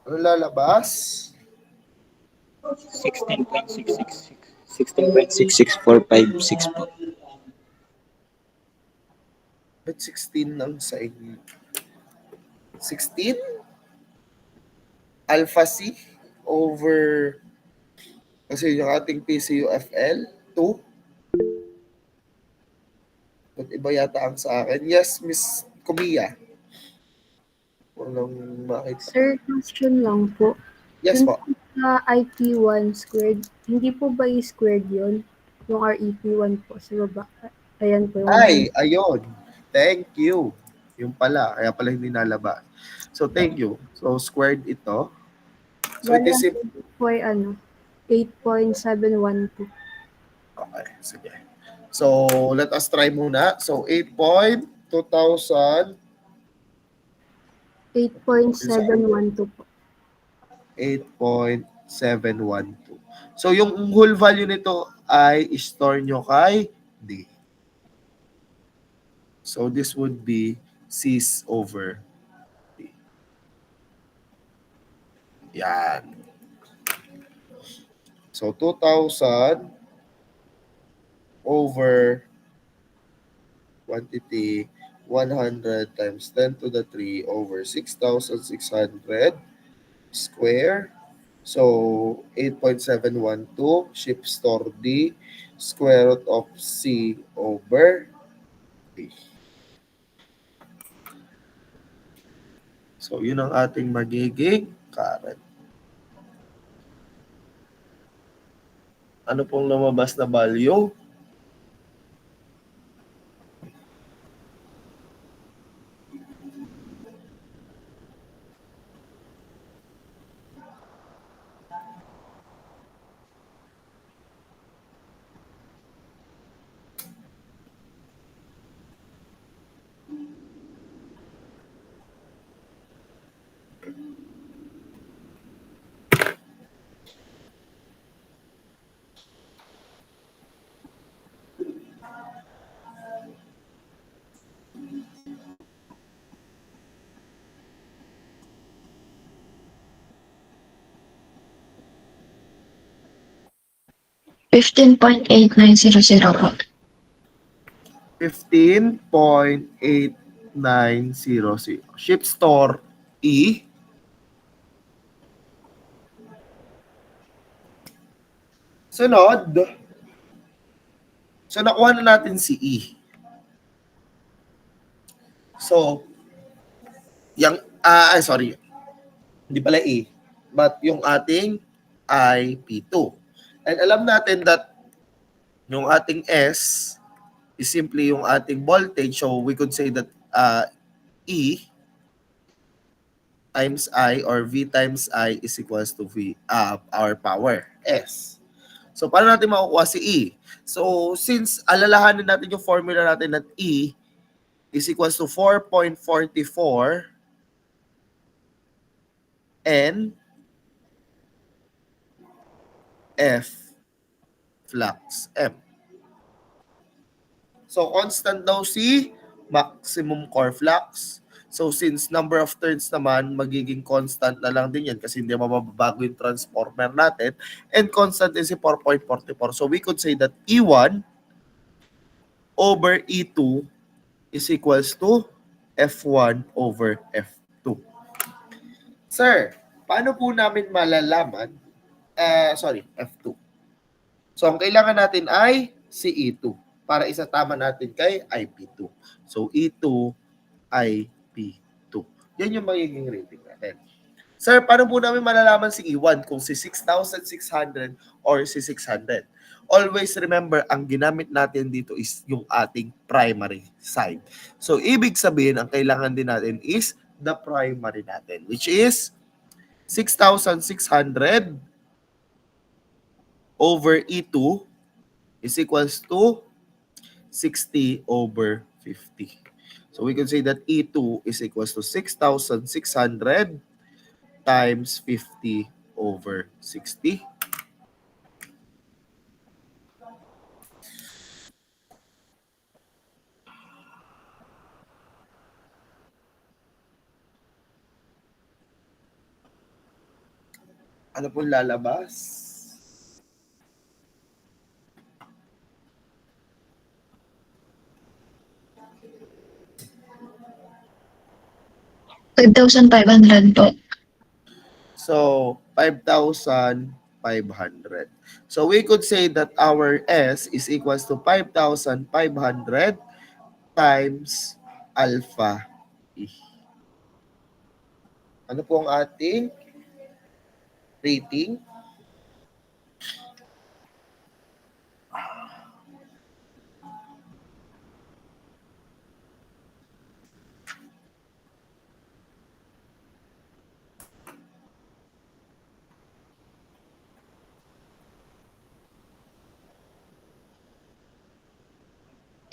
Ano lalabas? 16.666. 16.66456 po. Ba't 16 lang sa inyo? 16? Alpha C over, kasi yung ating PCUFL 2. Ba't iba yata ang sa akin? Yes, Miss Kumiya. Walang makita. Sir, question lang po. Yes po. Sa IP1 squared, hindi po ba i-squared yun? Yung REP1 po sa baba. Ayan po. Ay, ayun. Thank you. Yung pala. Kaya pala hindi nalabas. So, thank you. So, squared ito. So, it is... po ay 8.712. Okay, sige. So, let us try muna. So, 8.2000 8.712 po. 8.712. So, yung whole value nito ay store nyo kay D. So, this would be C over D. Yan. So, 2,000 over quantity 100 times 10 to the 3 over 6,600 square. So, 8.712 shift store D square root of C over D. So, yun ang ating magiging current. Ano pong lumabas na value? 15.8900 po. 15.8900. Ship store E. Sunod. So, nakuha na natin si E. So, yung, sorry. Hindi pala E. But yung ating I P2. And alam natin that yung ating S is simply yung ating voltage. So, we could say that E times I or V times I is equals to V, our power, S. So, paano natin makukuha si E? So, since alalahanin natin yung formula natin that E is equals to 4.44 N F flux M. So, constant daw si maximum core flux. So, since number of turns naman, magiging constant na lang din yan kasi hindi mababago yung transformer natin. And constant is si 4.44. So, we could say that E1 over E2 is equals to F1 over F2. Sir, paano po namin malalaman? F2. So, ang kailangan natin ay si E2 para isatama natin kay IP2. So, E2, IP2. Yan yung magiging rating natin. Sir, paano po namin malalaman si E1 kung si 6,600 or si 600? Always remember, ang ginamit natin dito is yung ating primary side. So, ibig sabihin, ang kailangan din natin is the primary natin, which is 6,600 over E2 is equals to 60 over 50. So we can say that E2 is equals to 6,600 times 50 over 60. Ano pong lalabas? 5,500 po. So, 5,500. So, we could say that our S is equals to 5,500 times alpha E. Ano po ang ating rating?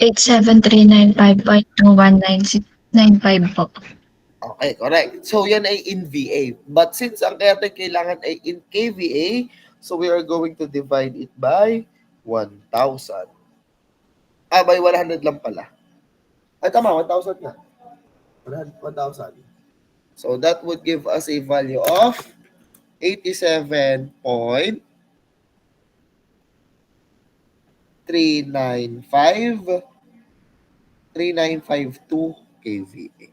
Eight seven three nine five point 21995 po. Okay, correct. So, yan ay in VA. But since ang kaya kailangan ay in kVA, so we are going to divide it by 1,000. By 100 lang pala. Ay, tama, 1,000 nga. 1,000. So, that would give us a value of 3952 kVA.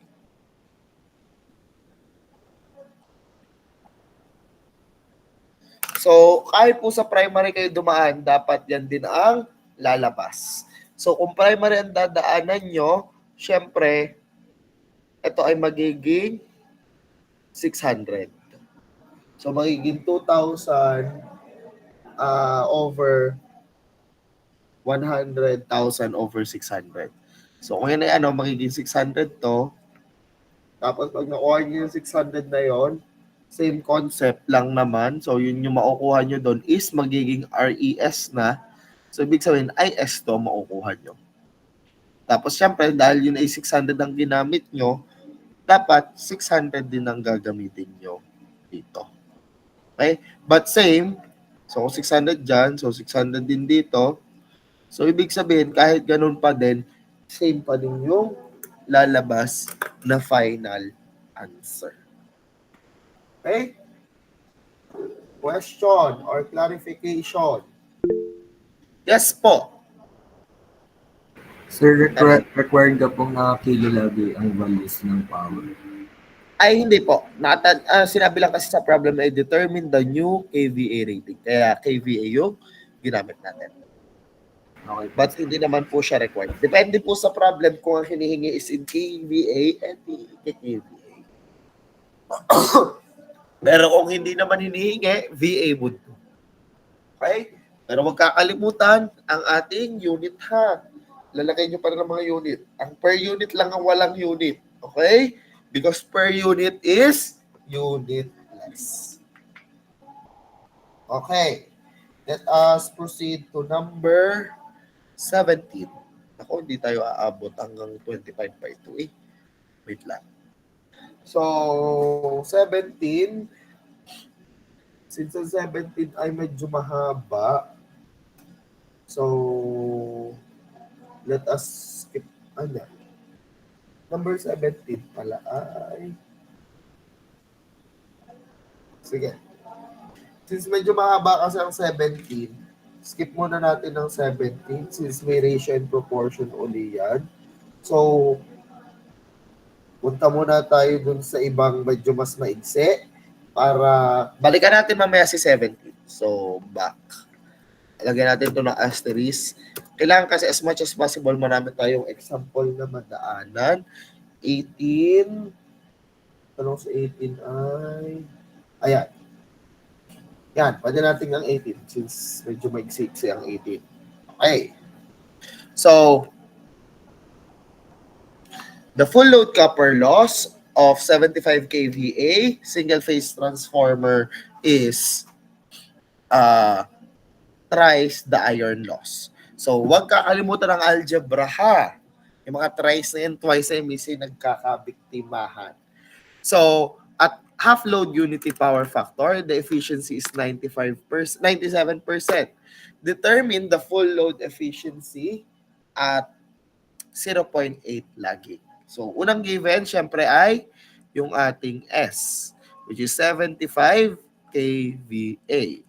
So, kahit po sa primary kayo dumaan, dapat yan din ang lalabas. So, kung primary ang dadaanan nyo, syempre, ito ay magiging 600. So, magiging 2,000 over 100,000 over 600. So, kung yan ay magiging 600 to, tapos pag nakuha nyo yung 600 na yon, same concept lang naman. So, yun yung makukuha nyo doon is magiging RES na. So, ibig sabihin, IS to makukuha nyo. Tapos, syempre, dahil yun ay 600 ang ginamit nyo, dapat 600 din ang gagamitin nyo dito. Okay? But same, so kung 600 dyan, so 600 din dito. So, ibig sabihin, kahit ganun pa din, same pa din yung lalabas na final answer. Okay? Question or clarification? Yes po. Sir, required ka pong nakakilo lagi ang values ng power. Ay, hindi po. Sinabi lang kasi sa problem ay determine the new KVA rating. Kaya KVA yung ginamit natin. Okay. But hindi naman po siya required. Depende po sa problem kung ang hinihingi is in KVA and KVA. Pero kung hindi naman hinihingi, VA would do. Okay? Pero huwag kakalimutan ang ating unit ha. Lalagay nyo pa rin ang mga unit. Ang per unit lang ang walang unit. Okay? Because per unit is unitless. Okay. Let us proceed to number 17. Ako, hindi tayo aabot hanggang 25/2 eh. Wait lang. So, 17. Since ang 17 ay medyo mahaba, so, let us skip. Ano? Number 17 pala ay... Sige. Since medyo mahaba kasi ang 17, skip muna natin ang 17 since may ratio and proportion uli yan. So, punta muna tayo dun sa ibang medyo mas maigsi para balikan natin mamaya si 17. So, back. Lagyan natin ito ng asterisk. Kailangan kasi as much as possible, marami tayong example na madaanan. 18. Tanong sa 18 ay... Ayan. Yan, pwede natin ang 18 since medyo maigsi-iksi ang 18. Okay. So, the full load copper loss of 75 kVA single-phase transformer is thrice the iron loss. So, huwag kakalimutan ang algebra ha. Yung mga thrice na yan, twice ay minsan nagkakabiktimahan. So, at half load unity power factor, the efficiency is 97%. Determine the full load efficiency at 0.8 lagi. So, unang given, syempre ay yung ating S, which is 75 kVA.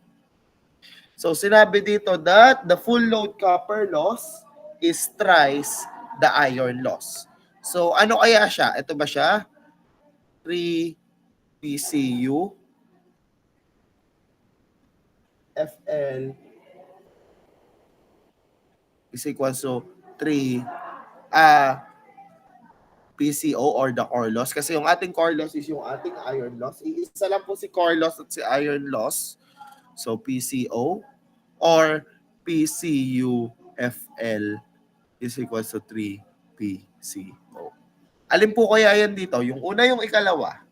So, sinabi dito that the full load copper loss is thrice the iron loss. So, ano kaya siya? Ito ba siya? 3 PCU FL is equal to 3 PCO or the core loss. Kasi yung ating core loss is yung ating iron loss. Iisa lang po si core loss at si iron loss. So, PCO or PCU FL is equal to 3 PCO. Alin po kaya yan dito? Yung una, yung ikalawa.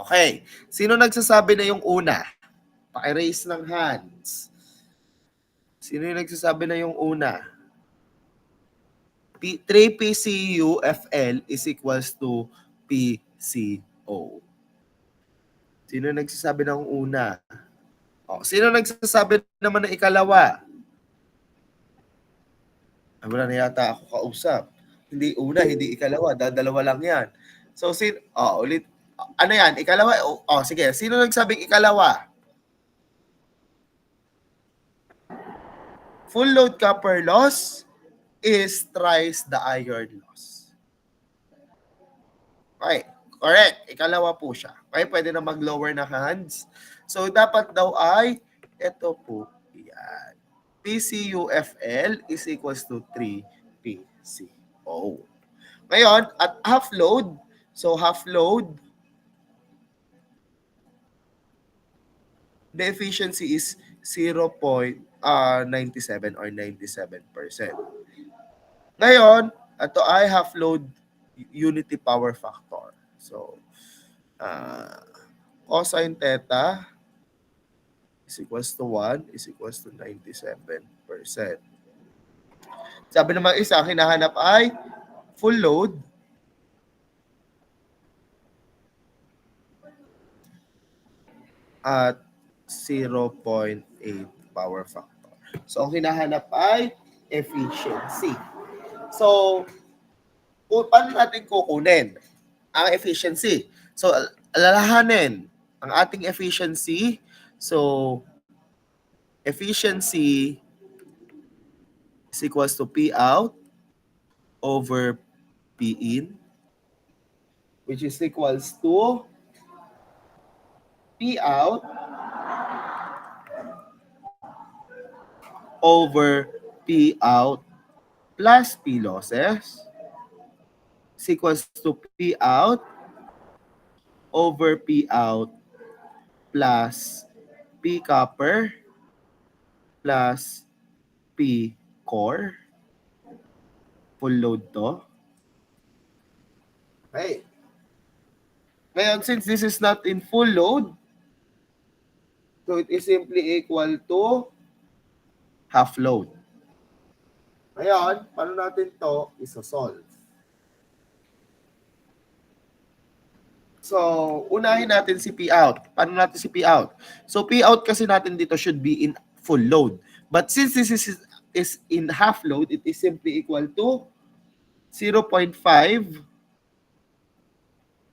Okay. Sino nagsasabi na yung una? Paki-raise ng hands. Sino yung nagsasabi na yung una? 3 PCU FL is equals to PCO. Sino nagsasabi ng una? O, sino nagsasabi naman ng ikalawa? Wala na yata ako kausap. Hindi una, hindi ikalawa. Dalawa lang yan. So, ulit. Ano yan? Ikalawa? Sige. Sino nagsabing ikalawa? Full load copper loss is thrice the iron loss. Okay. Correct. Ikalawa po siya. Okay, pwede na mag-lower na hands. So, dapat daw ay, ito po, yan. PCUFL is equals to 3 PCO. Ngayon, at half load, so half load, the efficiency is 0.97 or 97%. Ngayon, ito ay half load unity power factor. So, cosine theta is equals to 1 is equals to 97%. Sabi naman isa, hinahanap ay full load at 0.8 power factor. So, ang hinahanap ay efficiency. So, paano natin kukunin ang efficiency? So, alalahanin, ang ating efficiency, so efficiency is equals to P out over P in, which is equals to P out over P out plus P losses is equals to P out over P out plus P copper plus P core. Full load to. Okay. Ngayon, since this is not in full load, so it is simply equal to half load. Ngayon, paano natin to isosolve? So, unahin natin si P out. Paano natin si P out? So, P out kasi natin dito should be in full load. But since this is in half load, it is simply equal to 0.5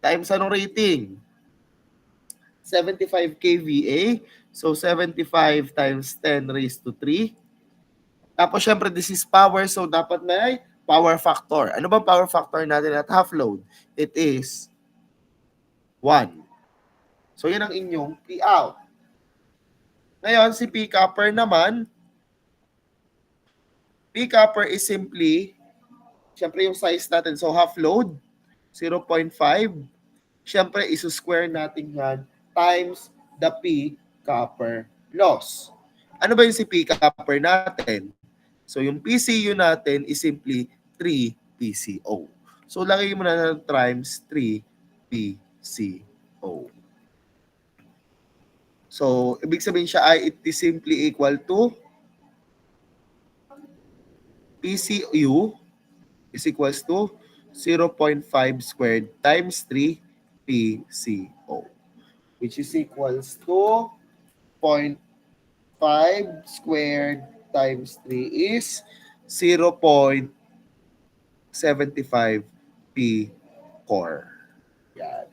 times anong rating? 75 kVA. So, 75 times 10 raised to 3. Tapos, syempre, this is power. So, dapat may power factor. Ano bang power factor natin at half load? It is 1. So, yan ang inyong P out. Ngayon, si P copper naman, P copper is simply, syempre yung size natin, so half load, 0.5. Syempre, isusquare natin yan times the P copper loss. Ano ba yung si P copper natin? So, yung PCU natin is simply 3 PCO. So, lagay mo na ng times 3 PCO. So, ibig sabihin siya ay it is simply equal to PCU is equals to 0.5 squared times 3 PCO, which is equals to 0.5 squared times 3 is 0.75 P core. Yan.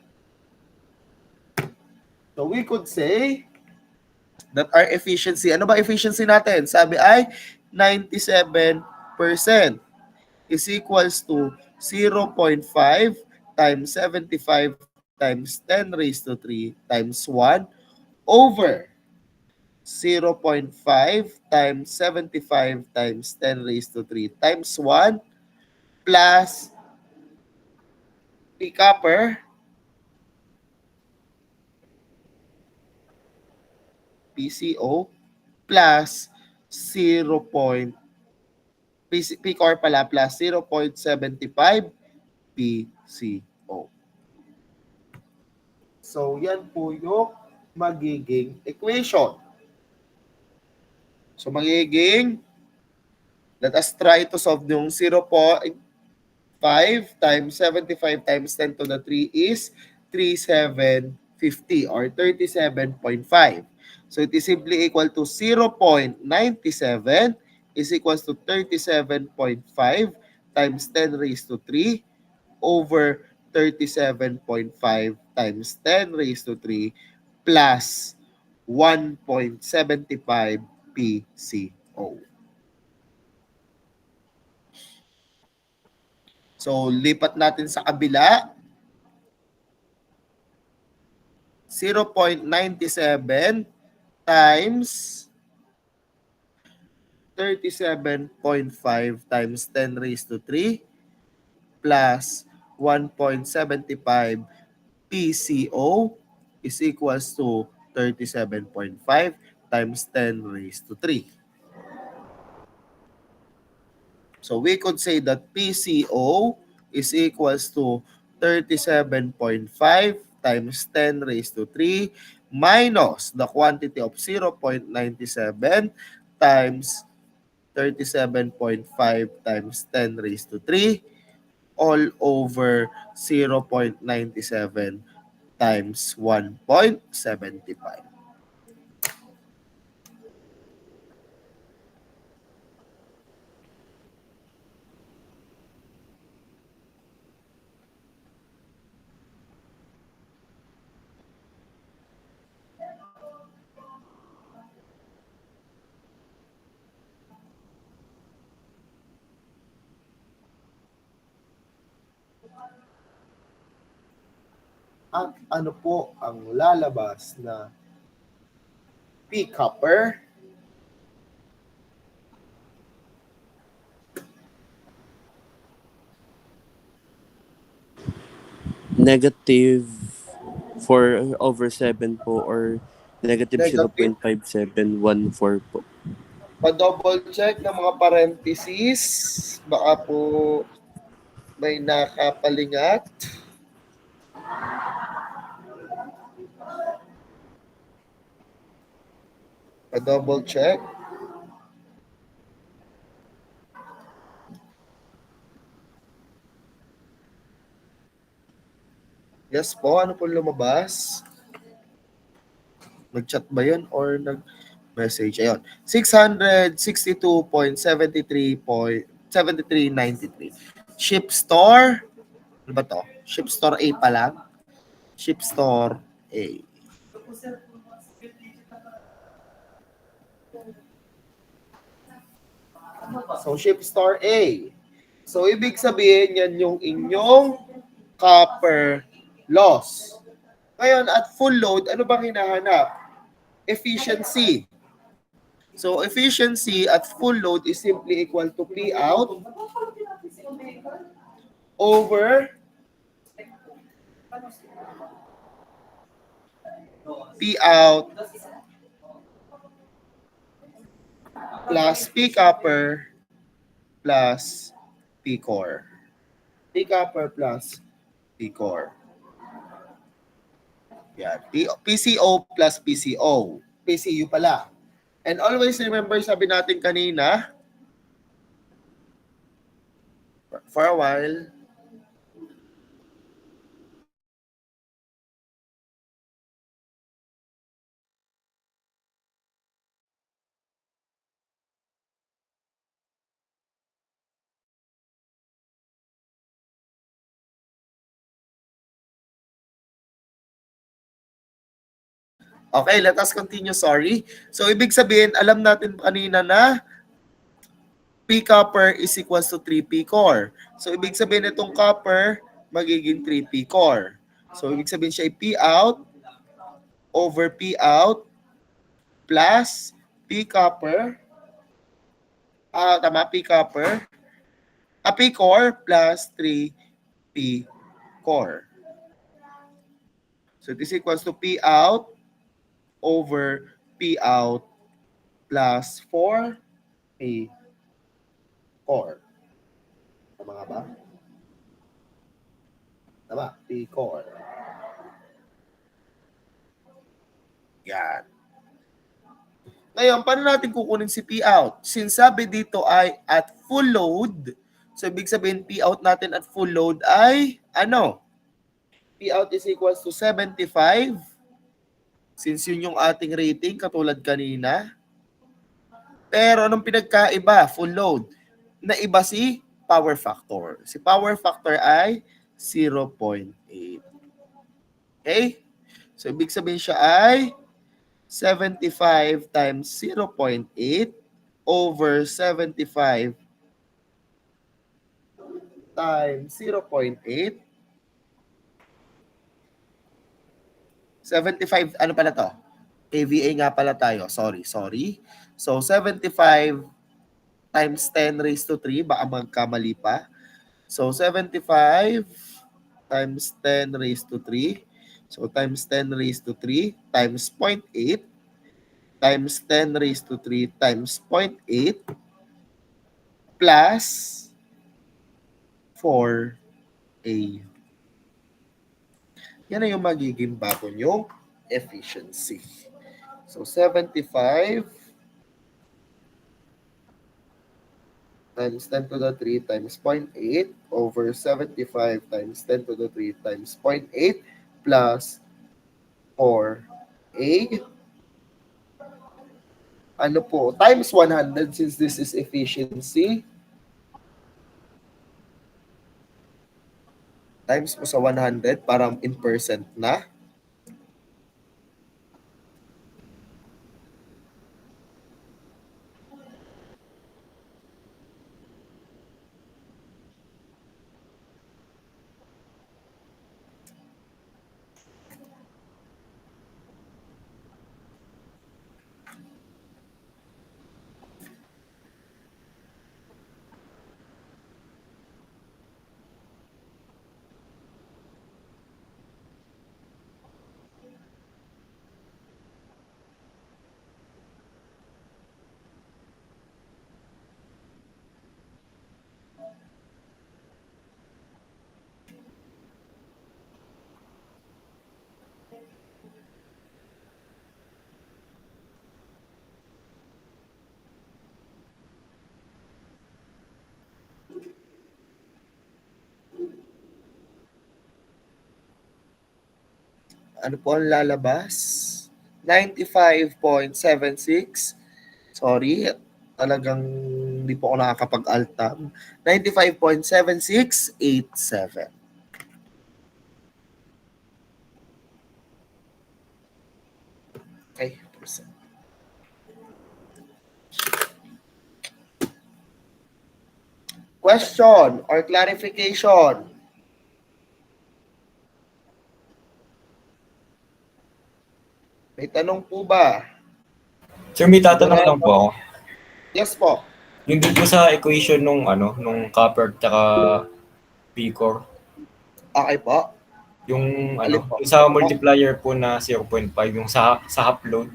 So we could say that our efficiency, ano ba efficiency natin? Sabi ay 97% is equals to 0.5 times 75 times 10 raised to 3 times 1 over 0.5 times 75 times 10 raised to 3 times 1 plus P copper PCO plus 0. P core pala plus 0.75 PCO. So, yan po yung magiging equation. So, magiging, let us try to solve yung 0.5 times 75 times 10 to the 3 is 3750 or 37.5. So, it is simply equal to 0.97 is equals to 37.5 times 10 raised to 3 over 37.5 times 10 raised to 3 plus 1.75 PCO. So, lipat natin sa kabila. 0.97 times 37.5 times 10 raised to 3 plus 1.75 PCO is equals to 37.5 times 10 raised to 3. So we could say that PCO is equals to 37.5 times 10 raised to 3 minus the quantity of 0.97 times 37.5 times 10 raised to 3 all over 0.97 times 1.75. At ano po ang lalabas na P copper? Negative 4/7 po or negative Negative. 0.5714 po. Pa-double check ng mga parentheses. Baka po may nakapalingat. Pa-double check. Yes po, ano po lumabas? Nag-chat ba yun or nag-message? Ayun. 662.73.7393. Ship store. Ano ba to? Ship store A pa lang. Ship store A. So, ship store A. So, ibig sabihin yan yung inyong copper loss. Ngayon, at full load, ano bang hinahanap? Efficiency. So, efficiency at full load is simply equal to P out over P out plus P copper plus P core. P copper plus P core. Yan. PCO plus PCO. PCU pala. And always remember, sabi natin kanina, for a while, okay, let us continue. Sorry. So, ibig sabihin, alam natin kanina na P copper is equals to 3P core. So, ibig sabihin itong copper, magiging 3P core. So, ibig sabihin siya ay P out over P out plus P copper. Tama, P copper. P core plus 3P core. So, this equals to P out over P out plus 4P core. Tama nga ba? Tama, P core. Yan. Ngayon, paano natin kukunin si P out? Since sabi dito ay at full load, so ibig sabihin P out natin at full load ay ano? P out is equals to 75. Since yun yung ating rating, katulad kanina. Pero anong pinagkaiba? Full load. Naiba si power factor. Si power factor ay 0.8. Okay? So, ibig sabihin siya ay 75 times 0.8 over 75 times 0.8. 75, ano pala to? KVA nga pala tayo. Sorry. So, 75 times 10 raised to 3. Baka magkamali pa. So, 75 times 10 raised to 3. So, times 10 raised to 3 times 0.8 times 10 raised to 3 times 0.8 plus 4A. Yan na yung magiging bago nyong efficiency. So, 75 times 10 to the 3 times 0.8 over 75 times 10 to the 3 times 0.8 plus 4A. Ano po? Times 100 since this is efficiency. Times po sa 100 para in percent na. Ano po ang lalabas? 95.76. Sorry, talagang hindi po ako nakakapag-alt tab. 95.7687. Okay, percent. Question or clarification? May tanong po ba? Sir, may tatanong lang po ako. Yes po. Yung dito sa equation nung copper tsaka P-core, Okay po. yung Alin po? yung sa multiplier po na 0.5, yung sa half load,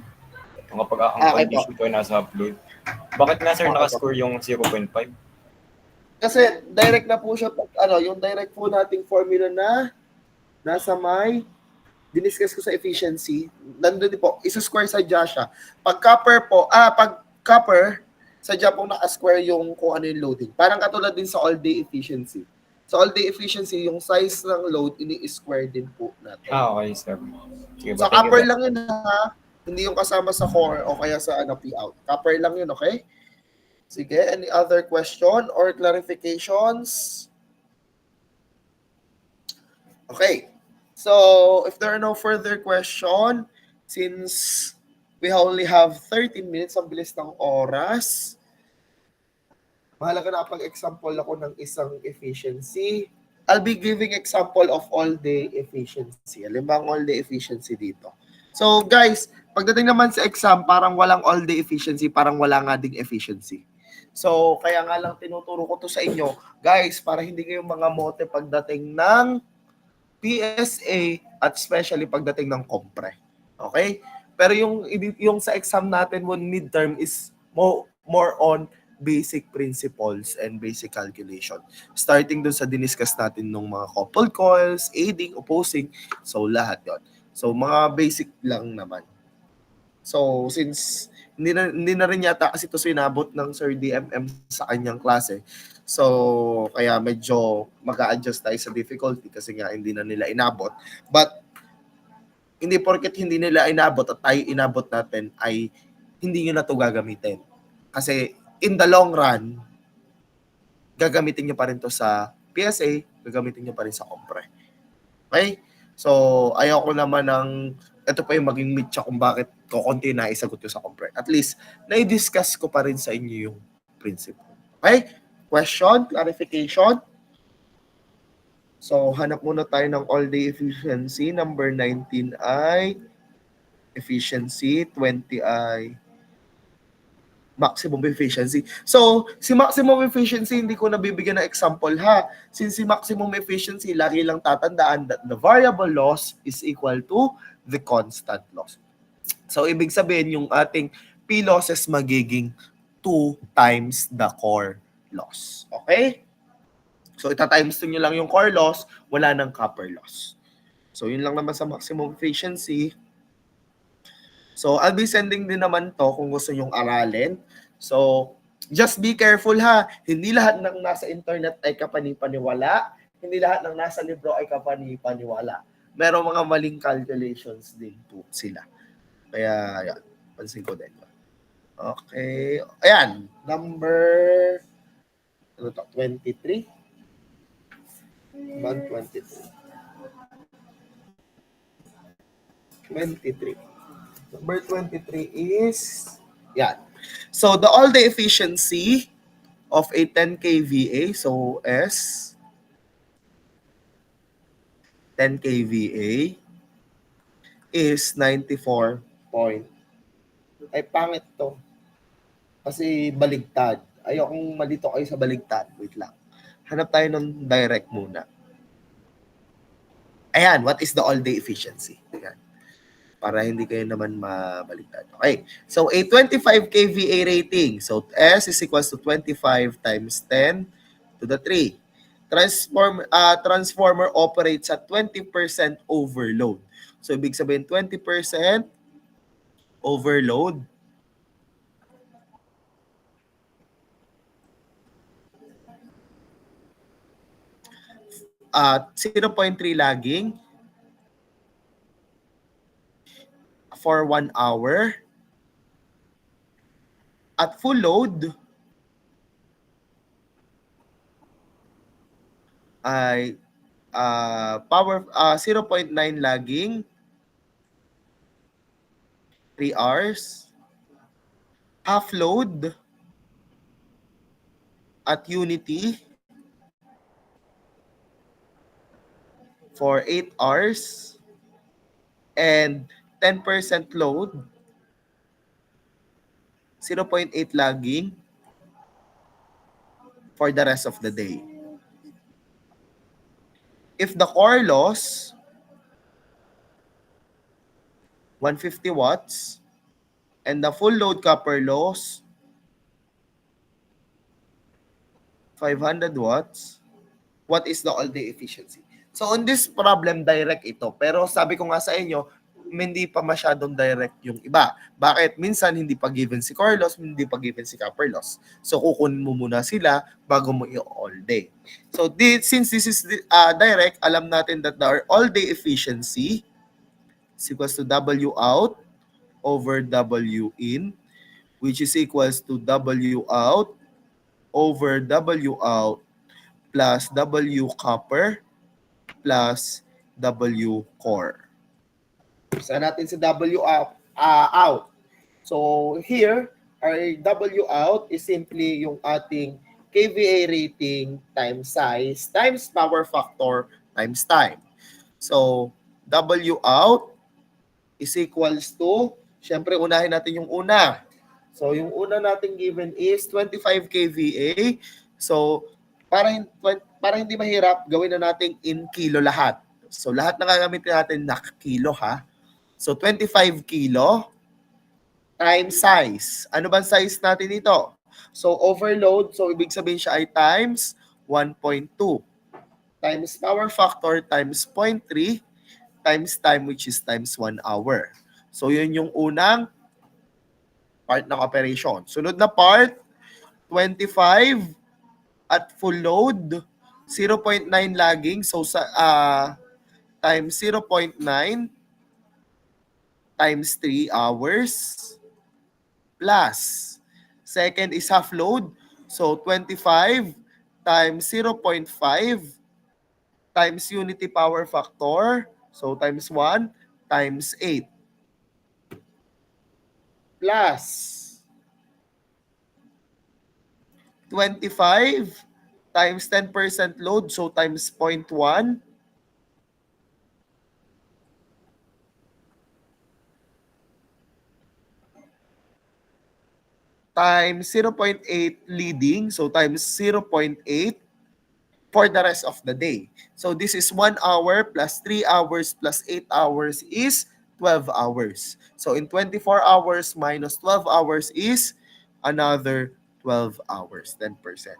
yung kapag ang Okay condition po ay nasa half load. Bakit nga sir Okay po. nakascore yung 0.5? Kasi direct na po siya yung direct po nating formula na nasa may diniscuss ko sa efficiency. Nandun din po, isa-square sadya siya. Pag copper, sadya pong naka-square yung kung ano yung loading. Parang katulad din sa all-day efficiency. Sa all-day efficiency, yung size ng load, ini-square din po natin. Okay, sir. Sige Sa po, thank you copper po. lang yun ha. Hindi yung kasama sa core o kaya sa P-out. Copper lang yun, okay? Sige, any other question or clarifications? Okay. So, if there are no further question, since we only have 13 minutes, ang bilis ng oras, mahalaga na pag-example ako ng isang efficiency. I'll be giving example of all-day efficiency. Alam ba ang all-day efficiency dito? So, guys, pagdating naman sa exam, parang walang all-day efficiency, parang wala nga ding efficiency. So, kaya nga lang tinuturo ko to sa inyo, guys, para hindi kayo mga mote pagdating ng PSA at especially pagdating ng compre. Okay? Pero yung sa exam natin when midterm is more on basic principles and basic calculation. Starting dun sa diniscuss natin nung mga coupled coils, aiding, opposing, so lahat yon. So mga basic lang naman. So since hindi na rin yata kasi ito sinabot ng Sir DMM sa kanyang klase. So, kaya medyo mag-a-adjust tayo sa difficulty kasi nga hindi na nila inabot. But, hindi porket hindi nila inabot at tayo inabot natin ay hindi nyo na ito gagamitin. Kasi, in the long run, gagamitin nyo pa rin to sa PSA, gagamitin nyo pa rin sa compre. Okay? So, ayaw ko naman ito pa yung maging mitya kung bakit kukunti na isagot ko sa compre. At least, na-discuss ko pa rin sa inyo yung principle. Okay? Question, clarification. So, hanap muna tayo ng all-day efficiency. Number 19 ay efficiency. 20 ay maximum efficiency. So, si maximum efficiency, hindi ko nabibigyan ng example ha. Since si maximum efficiency, lagi lang tatandaan that the variable loss is equal to the constant loss. So, ibig sabihin, yung ating P losses magiging 2 times the core loss. Okay? So, ita-times 2 nyo lang yung core loss, wala ng copper loss. So, yun lang naman sa maximum efficiency. So, I'll be sending din naman to kung gusto nyong aralin. So, just be careful ha. Hindi lahat ng nasa internet ay kapani-paniwala. Hindi lahat ng nasa libro ay kapani-paniwala. Merong mga maling calculations din po sila. Kaya, yan. Pansin ko din. Okay. Ayan. Number 23. 123. 23. Number 23 is, yan. So, the all-day efficiency of a 10 kVA, so S, 10 kVA, is 94 point. Ay, pangit to. Kasi baligtad. Ayokong malito kayo sa baligtad. Wait lang. Hanap tayo ng direct muna. Ayan, what is the all-day efficiency? Ayan. Para hindi kayo naman mabaliktad. Okay. So, a 25 kVA rating. So, S is equals to 25 times 10 to the 3. Transformer operates at 20% overload. So, ibig sabihin 20% overload. At 0.3 lagging. for 1 hour. At full load ay 0.9 lagging, 3 hours. Half load at Unity for 8 hours. And 10% load, 0.8 lagging for the rest of the day. If the core loss, 150 watts, and the full load copper loss, 500 watts, what is the all-day efficiency? So on this problem, direct ito. Pero sabi ko nga sa inyo, hindi pa masyadong direct yung iba. Bakit? Minsan hindi pa given si core loss, hindi pa given si copper loss. So kukunin mo muna sila bago mo i-all day. So since this is direct, alam natin that our all-day efficiency is equals to W out over W in, which is equals to W out over W out plus W copper plus W core. Saan natin si W out. So here, our W out is simply yung ating kVA rating times size times power factor times time. So W out is equals to, syempre unahin natin yung una. So yung una natin given is 25 kVA. So para hindi mahirap, gawin na natin in kilo lahat. So lahat na gagamitin natin na kilo ha. So 25 kilo times size. Ano ba size natin ito? So overload, so ibig sabihin siya ay times 1.2 times power factor times 0.3 times time, which is times 1 hour. So yun yung unang part ng operation. Sunod na part, 25 at full load, 0.9 lagging. So sa times 0.9 times 3 hours plus. Second is half load. So 25 times 0.5 times unity power factor. So times 1 times 8 plus 25 times 10% load, so times 0.1 times 0.8 leading, so times 0.8 for the rest of the day. So this is 1 hour plus 3 hours plus 8 hours is 12 hours. So in 24 hours minus 12 hours is another 12 hours, 10%.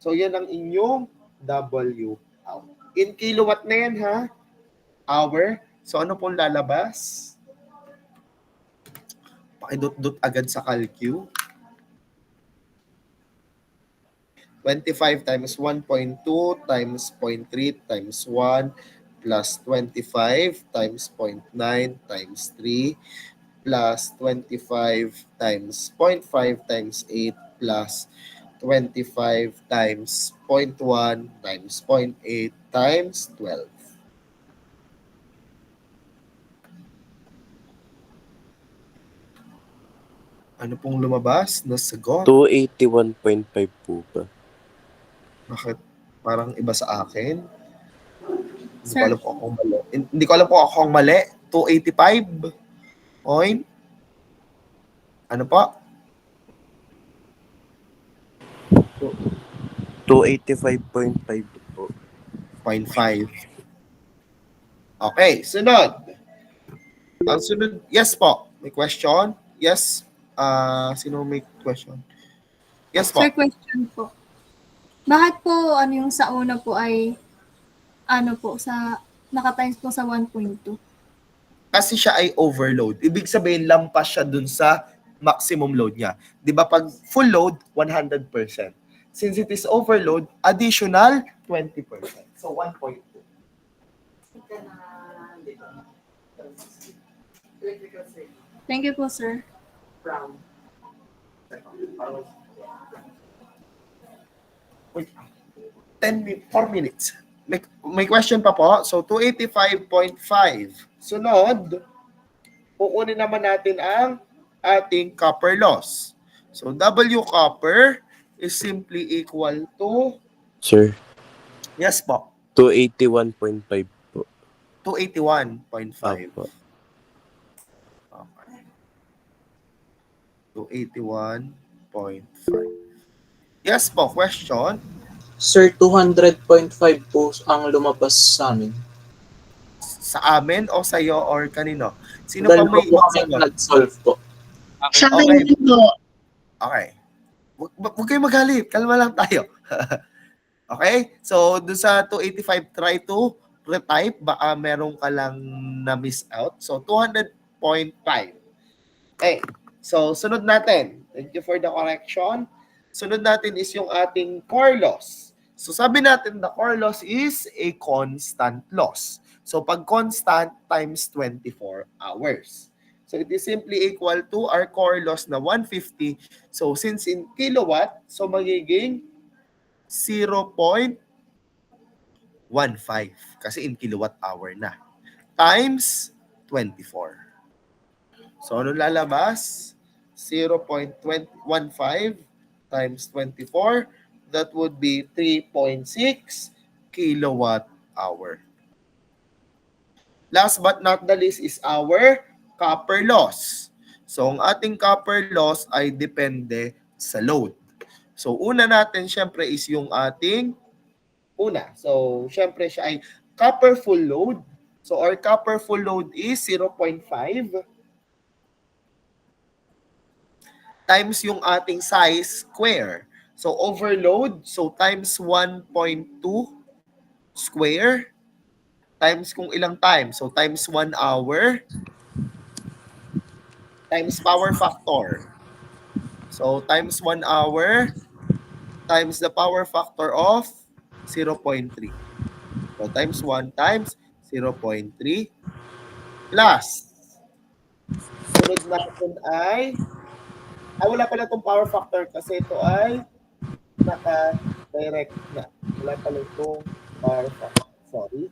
So yan ang inyong W out. In kilowatt na yan ha, hour. So ano pong lalabas? Pakidot-dot agad sa calcu. 25 times 1.2 times 0.3 times 1 plus 25 times 0.9 times 3 plus 25 times 0.5 times 8 plus 25 times 0.1 times 0.8 times 12. Ano pong lumabas na sagot? 281.5 po ba? Bakit? Parang iba sa akin. Hindi Sir. ko alam kung akong mali. Hindi ko alam kung akong mali. 285. Point. Ano po? 285.5 po. 0.5. Okay, sunod. Ang sunod, yes po. May question? Yes. Sino may question? Yes po. Sir, question po. Bakit po yung sa una po ay naka-times po sa 1.2? Kasi siya ay overload. Ibig sabihin, lampas siya dun sa maximum load niya. Di ba pag full load, 100%. Since it is overload, additional 20%. So 1.2. Thank you po, sir. Wait, 4 minutes. May question pa po. So, 285.5. Sunod, kukunin naman natin ang ating copper loss. So, W copper is simply equal to, Sir, yes po, 281.5 po. 281.5. Opo. Okay. 281.5. Yes po, question. Sir, 200.5 po ang lumabas sa amin. Sa amin o sa iyo or kanino? Sino pa Dalawa may po kami magsagot? nag-solve po. Sa akin Okay. din po. Okay. Huwag kayo magalit. Kalma lang tayo. Okay? So, doon sa 285, try to retype. Baka meron ka lang na-miss out. So, 200.5. Okay. So, sunod natin. Thank you for the correction. Sunod natin is yung ating core loss. So, sabi natin the core loss is a constant loss. So, pag constant times 24 hours. So, it is simply equal to our core loss na 150. So, since in kilowatt, so magiging 0.15. Kasi in kilowatt hour na. Times 24. So, ano lalabas? 0.15 times 24. That would be 3.6 kilowatt hour. Last but not the least is our copper loss. So, ang ating copper loss ay depende sa load. So, una natin syempre is yung ating una. So, syempre siya ay copper full load. So, our copper full load is 0.5 times yung ating size square. So, overload, so times 1.2 square times kung ilang time. So, times 1 hour times power factor. So, times 1 hour times the power factor of 0.3. So, times 1 times 0.3 plus. Sunod natin ay wala pala itong power factor kasi ito ay naka-direct na. Wala pala itong power factor. Sorry.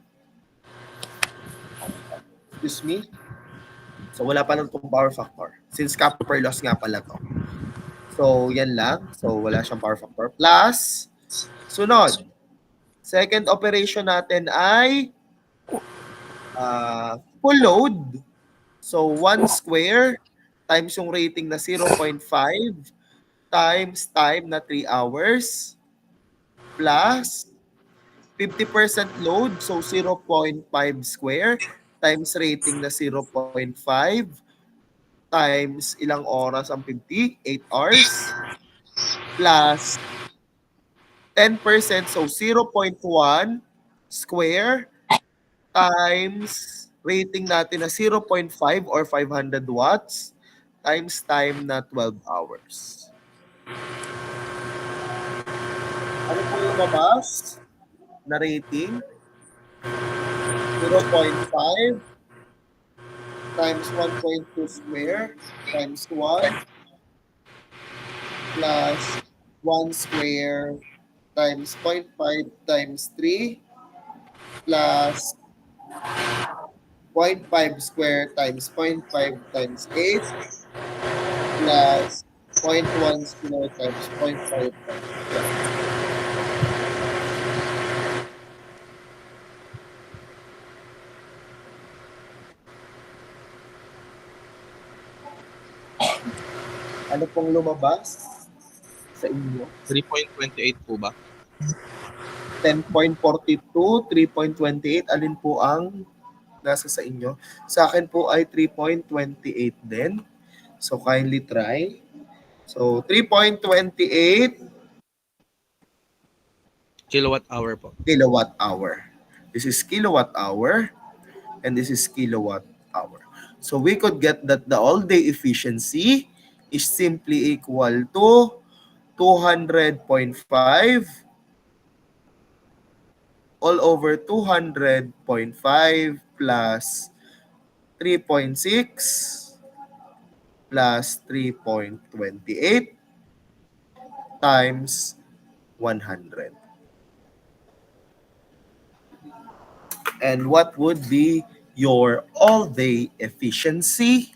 Excuse me. So, wala pa lang itong power factor. Since copper loss nga pala to. So, yan lang. So, wala siyang power factor. Plus, sunod. Second operation natin ay full load. So, 1 square times yung rating na 0.5 times time na 3 hours plus 50% load, so 0.5 square times rating na 0.5 times ilang oras ang 50? 8 hours plus 10%, so 0.1 square times rating natin na 0.5 or 500 watts times time na 12 hours. Ano po yung mabas na rating? 0.5 times 1.2 square times 1 plus 1 square times 0.5 times 3 plus 0.5 square times 0.5 times 8 plus 0.1 square times 0.5 times 12. Ano pong lumabas sa inyo? 3.28 po ba? 10.42, 3.28, alin po ang nasa sa inyo? Sa akin po ay 3.28 din. So, kindly try. So, 3.28 Kilowatt hour po. kilowatt hour. This is kilowatt hour and this is kilowatt hour. So, we could get that the all-day efficiency is simply equal to 200.5 all over 200.5 plus 3.6 plus 3.28 times 100. And what would be your all-day efficiency?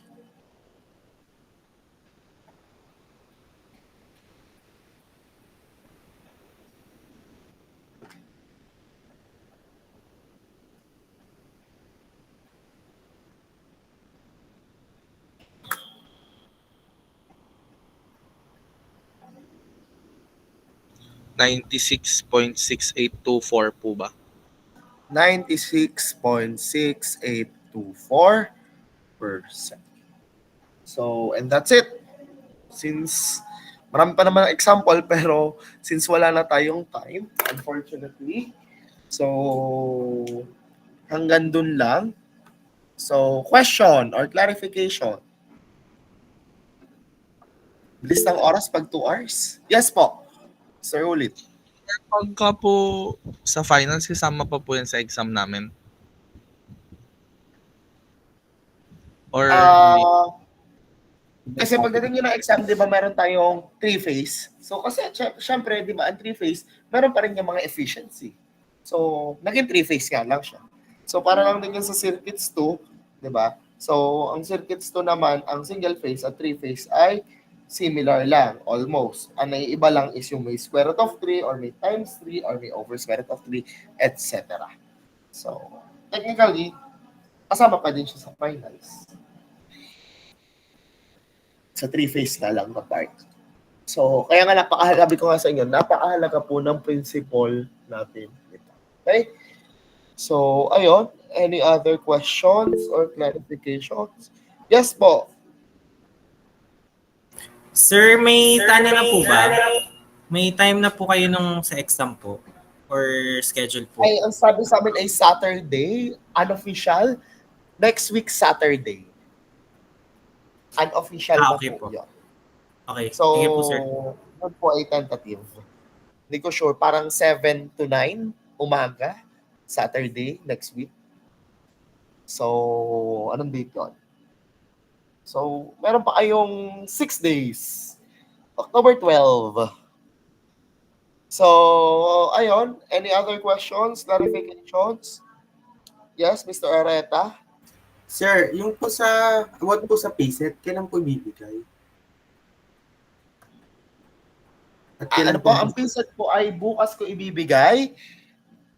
$96.6824 po ba? 96.6824%. So, and that's it. Since marami pa naman ang example, pero since wala na tayong time, unfortunately, so hanggang dun lang. So, question or clarification? Bilis ng oras pag 2 hours? Yes po. Sir, ulit. Pagka po sa finals, kasama pa po yan sa exam namin? Or Kasi pagdating nyo ng exam, di ba, meron tayong 3-phase. So, kasi syempre, di ba, ang 3-phase, meron pa rin yung mga efficiency. So, naging 3-phase nga lang siya. So, para lang din yun sa circuits 2, di ba? So, ang circuits 2 naman, ang single phase at 3-phase ay similar lang, almost. Ang naiiba lang is yung may square root of 3 or may times 3 or may over square root of 3, etc. So, technically, kasama pa din siya sa finals. Sa 3-phase na lang na part. So, kaya nga napakahalaga ko nga sa inyo, napakahalaga po ng principle natin. Okay? So, ayun. Any other questions or clarifications? Yes po. Sir, may tana na po ba? May time na po kayo nung sa exam po? Or schedule po? Ay, ang sabi sa amin ay Saturday, unofficial. Next week, Saturday. Unofficial na okay po po. yun. Okay, So, sige po sir. yun po ay tentative. Hindi ko sure, parang 7 to 9 umaga, Saturday, next week. So, anong date yun? So, meron pa kayong 6 days. October 12. So, ayun. Any other questions, clarifications? Yes, Mr. Areta? Sir, yung po sa, award po sa PSET, kailan po ibibigay? At Ano po, ang PSET po ay bukas ko ibibigay.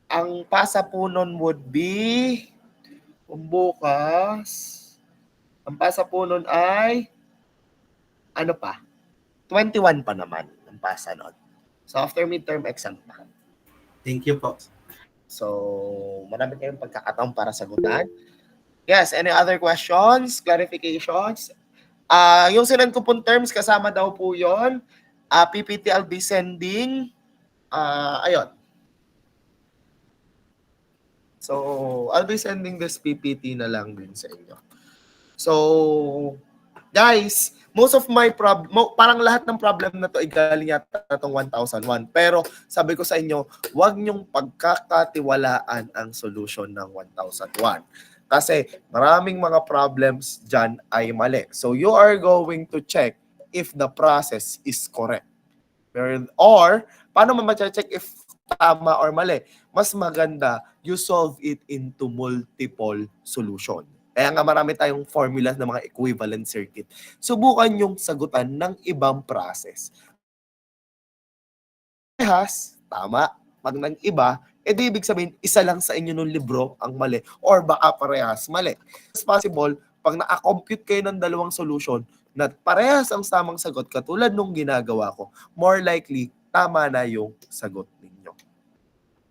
Ang pasa po nun would be, bukas, ang pasa po nun ay, ano pa, 21 pa naman ang pasa nun. So, after midterm exam pa. Thank you po. So, marami kayong pagkakataon para sagutan. Yes, any other questions, clarifications? Yung sinend ko pong terms, kasama daw po yun. PPT I'll be sending. Ayun. So, I'll be sending this PPT na lang din sa inyo. So, guys, most of my parang lahat ng problem na to ay galing yata itong 1001. Pero sabi ko sa inyo, huwag niyong pagkakatiwalaan ang solution ng 1001. Kasi maraming mga problems dyan ay mali. So you are going to check if the process is correct. Or, paano mo ma-check if tama or mali? Mas maganda, you solve it into multiple solution. Kaya nga marami tayong formulas ng mga equivalent circuit. Subukan yung sagutan ng ibang process. Parehas, tama. Pag ng iba, edi ibig sabihin, isa lang sa inyo ng libro ang mali or baka parehas mali. It's possible, pag na-compute kayo ng dalawang solution na parehas ang tamang sagot katulad nung ginagawa ko, more likely, tama na yung sagot ninyo.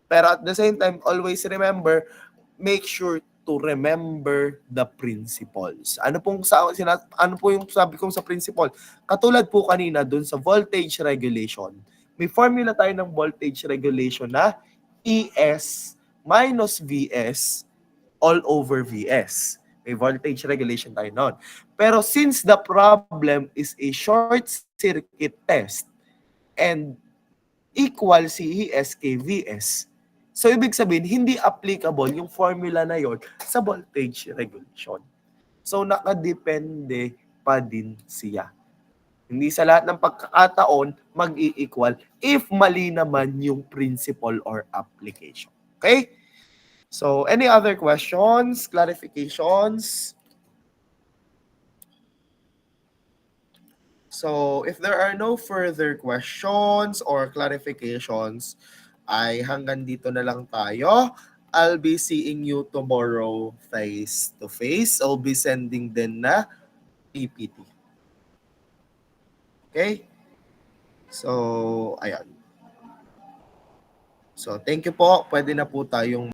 Pero at the same time, always remember, make sure to remember the principles. Ano po yung sabi kong sa principle? Katulad po kanina dun sa voltage regulation, may formula tayo ng voltage regulation na ES minus VS all over VS. May voltage regulation tayo noon. Pero since the problem is a short circuit test and equal CES kay VS, so ibig sabihin, hindi applicable yung formula na yon sa voltage regulation. So, nakadepende pa din siya. Hindi sa lahat ng pagkakataon mag-i-equal if mali naman yung principle or application. Okay? So, any other questions, clarifications? So, if there are no further questions or clarifications, ay hanggang dito na lang tayo. I'll be seeing you tomorrow face to face. I'll be sending din na PPT. Okay? So, ayan. So, thank you po. Pwede na po tayong